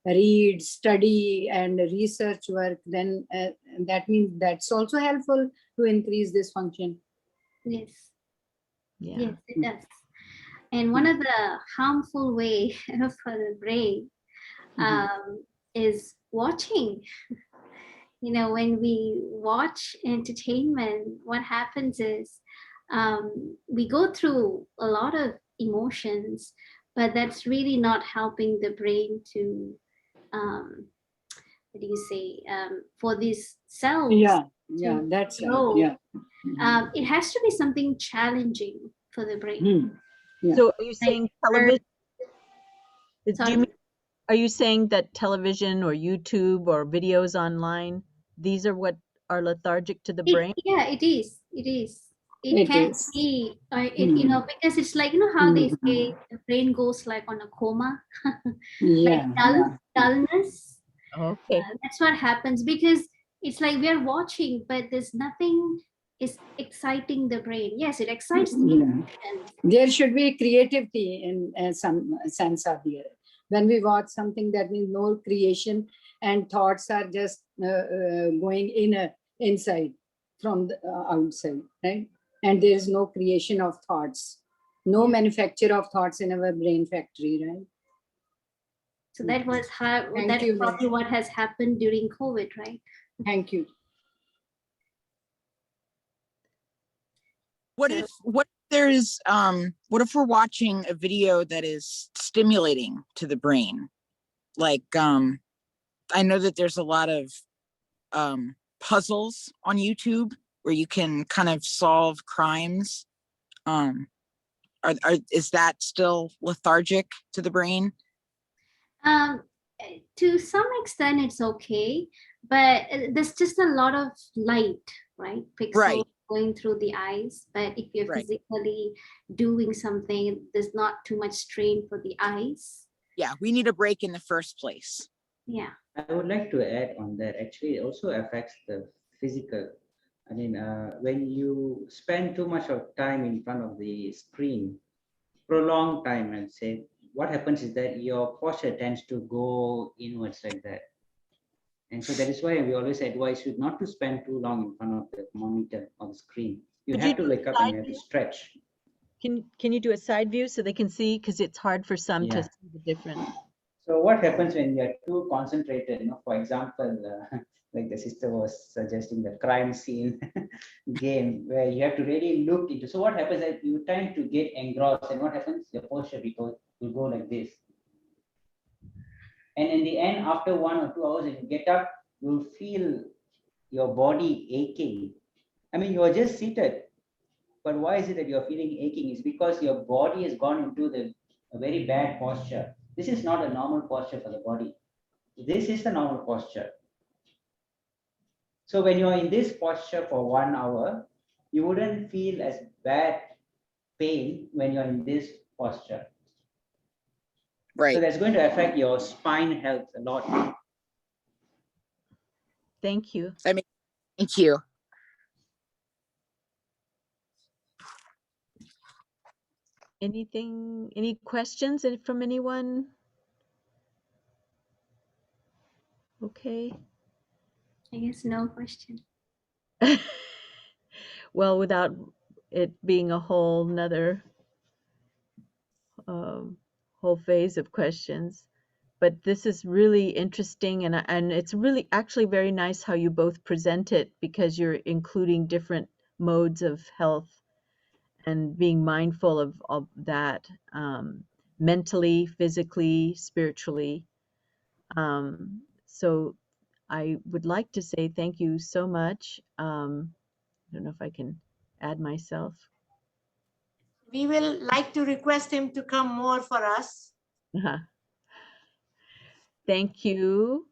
read, study, and research work, then that means that's also helpful to increase this function. Yes. Yeah. Yes, it does. And one of the harmful way for the brain is watching. When we watch entertainment, what happens is we go through a lot of emotions, but that's really not helping the brain to, what do you say, for these cells. Yeah, that's grow. right. Yeah. It has to be something challenging for the brain. Yeah. So are you saying television? Sorry? Are you saying that television or YouTube or videos online, these are what are lethargic to the brain? Yeah, it is. It is. It It can is. be, because it's like, how they say the brain goes like on a coma, like dullness. Okay. That's what happens, because it's like we're watching, but there's nothing is exciting the brain. Yes, it excites the emotions. There should be creativity in some sense of the other. When we watch something, that means no creation, and thoughts are just going inside from the outside, right? And there is no creation of thoughts, no manufacture of thoughts in our brain factory, right? So that was that's probably what has happened during COVID, right? Thank you. What if what if we're watching a video that is stimulating to the brain? Like I know that there's a lot of puzzles on YouTube where you can kind of solve crimes. Is that still lethargic to the brain? Um, to some extent, it's okay, but there's just a lot of light, right? Pixels going through the eyes. But if you're physically doing something, there's not too much strain for the eyes. Yeah, we need a break in the first place. Yeah. I would like to add on that. Actually, it also affects the physical. I mean, when you spend too much of time in front of the screen, prolonged time, I'd say, what happens is that your posture tends to go inwards like that. And so that is why we always advise you not to spend too long in front of the monitor or the screen. You have to wake up and you have to stretch. Can you do a side view so they can see? Because it's hard for some to see the difference. So what happens when you're too concentrated, for example, like the sister was suggesting the crime scene game where you have to really look into. So what happens is you tend to get engrossed, and what happens? Your posture will go like this. And in the end, after 1 or 2 hours, when you get up, you'll feel your body aching. I mean, you're just seated. But why is it that you're feeling aching? It's because your body has gone into a very bad posture. This is not a normal posture for the body. This is the normal posture. So when you're in this posture for 1 hour, you wouldn't feel as bad pain when you're in this posture. Right. So that's going to affect your spine health a lot. Thank you. Thank you. Any questions from anyone? Okay. I guess no question. Well, without it being a whole nother whole phase of questions. But this is really interesting, and it's really actually very nice how you both present it, because you're including different modes of health and being mindful of that, mentally, physically, spiritually. So I would like to say thank you so much. I don't know if I can add myself. We will like to request him to come more for us. Thank you.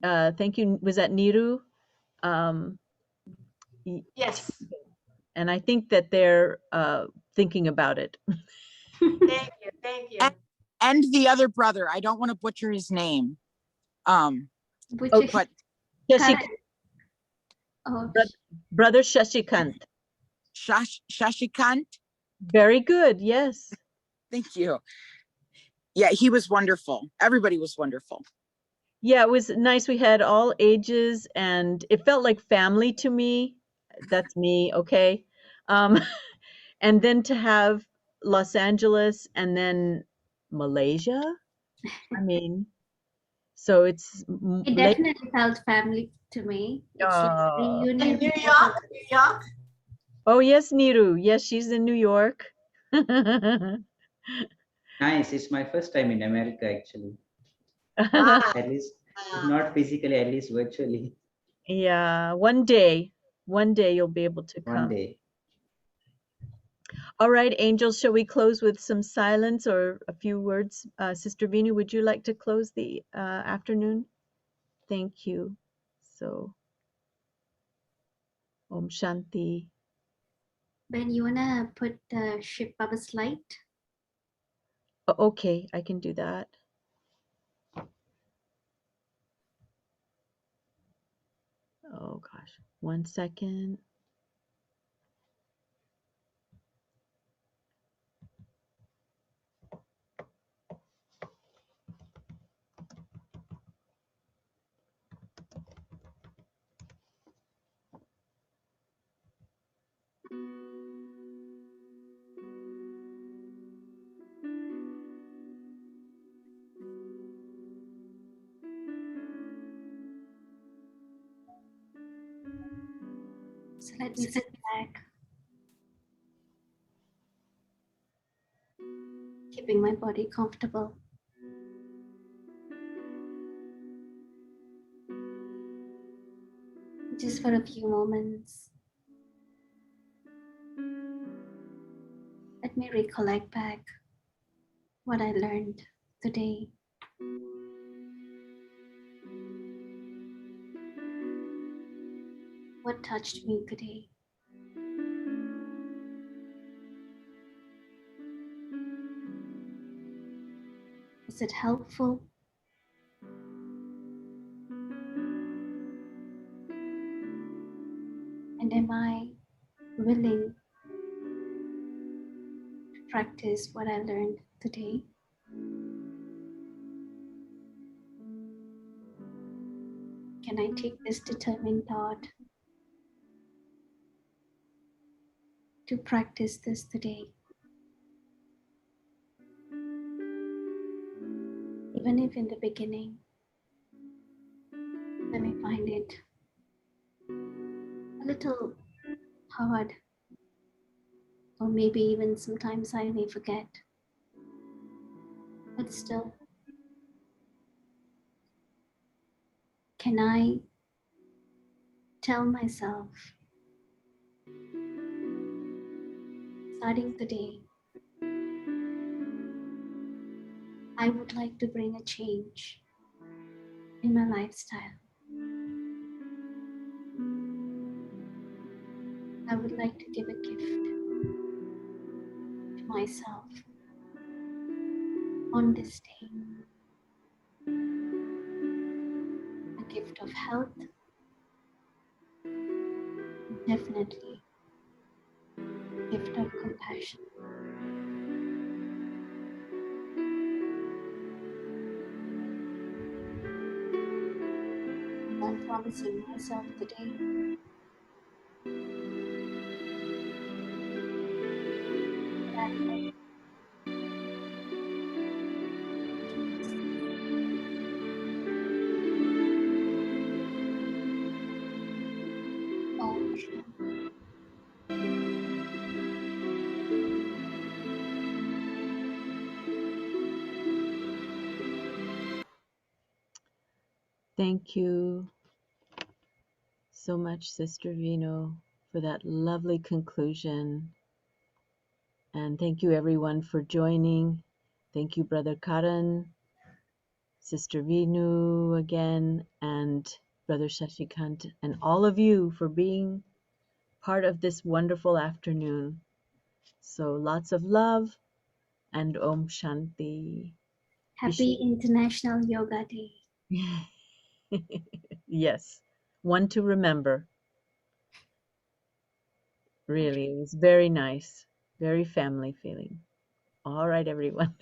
Thank you. Was that Niru? Yes. And I think that they're thinking about it. Thank you. Thank you. And the other brother, I don't want to butcher his name. But Brother Shashikant. Shashikant? Very good, yes. Thank you. Yeah, he was wonderful. Everybody was wonderful. Yeah, it was nice. We had all ages, and it felt like family to me. That's me, okay? And then to have Los Angeles and then Malaysia. I mean, so it's It definitely felt family to me. It's like a reunion. New York, New York. Oh yes, Niru. Yes, she's in New York. Nice. It's my first time in America, actually. At least, if not physically, at least virtually. Yeah, one day you'll be able to come. One day. All right, angels, shall we close with some silence or a few words? Sister Vinu, would you like to close the afternoon? Thank you. So, Om Shanti. Ben, you wanna put the Shiv Baba's light? Okay, I can do that. Oh gosh, 1 second. So let's sit back. body comfortable. Just for a few moments, let me recollect back what I learned today. What touched me today? Is it helpful? And am I willing to practice what I learned today? Can I take this determined thought to practice this today? Even if in the beginning, I may find it a little hard, or maybe even sometimes I may forget, but still, can I tell myself, starting today, I would like to bring a change in my lifestyle. I would like to give a gift to myself on this day. A gift of health, and definitely a gift of compassion. I'm promising myself today that I Thank you so much, Sister Vino, for that lovely conclusion. And thank you, everyone, for joining. Thank you, Brother Karan, Sister Vinu again, and Brother Shashikant, and all of you for being part of this wonderful afternoon. So lots of love and Om Shanti. Happy International Yoga Day. Yes, one to remember. Really, it was very nice, very family feeling. All right, everyone.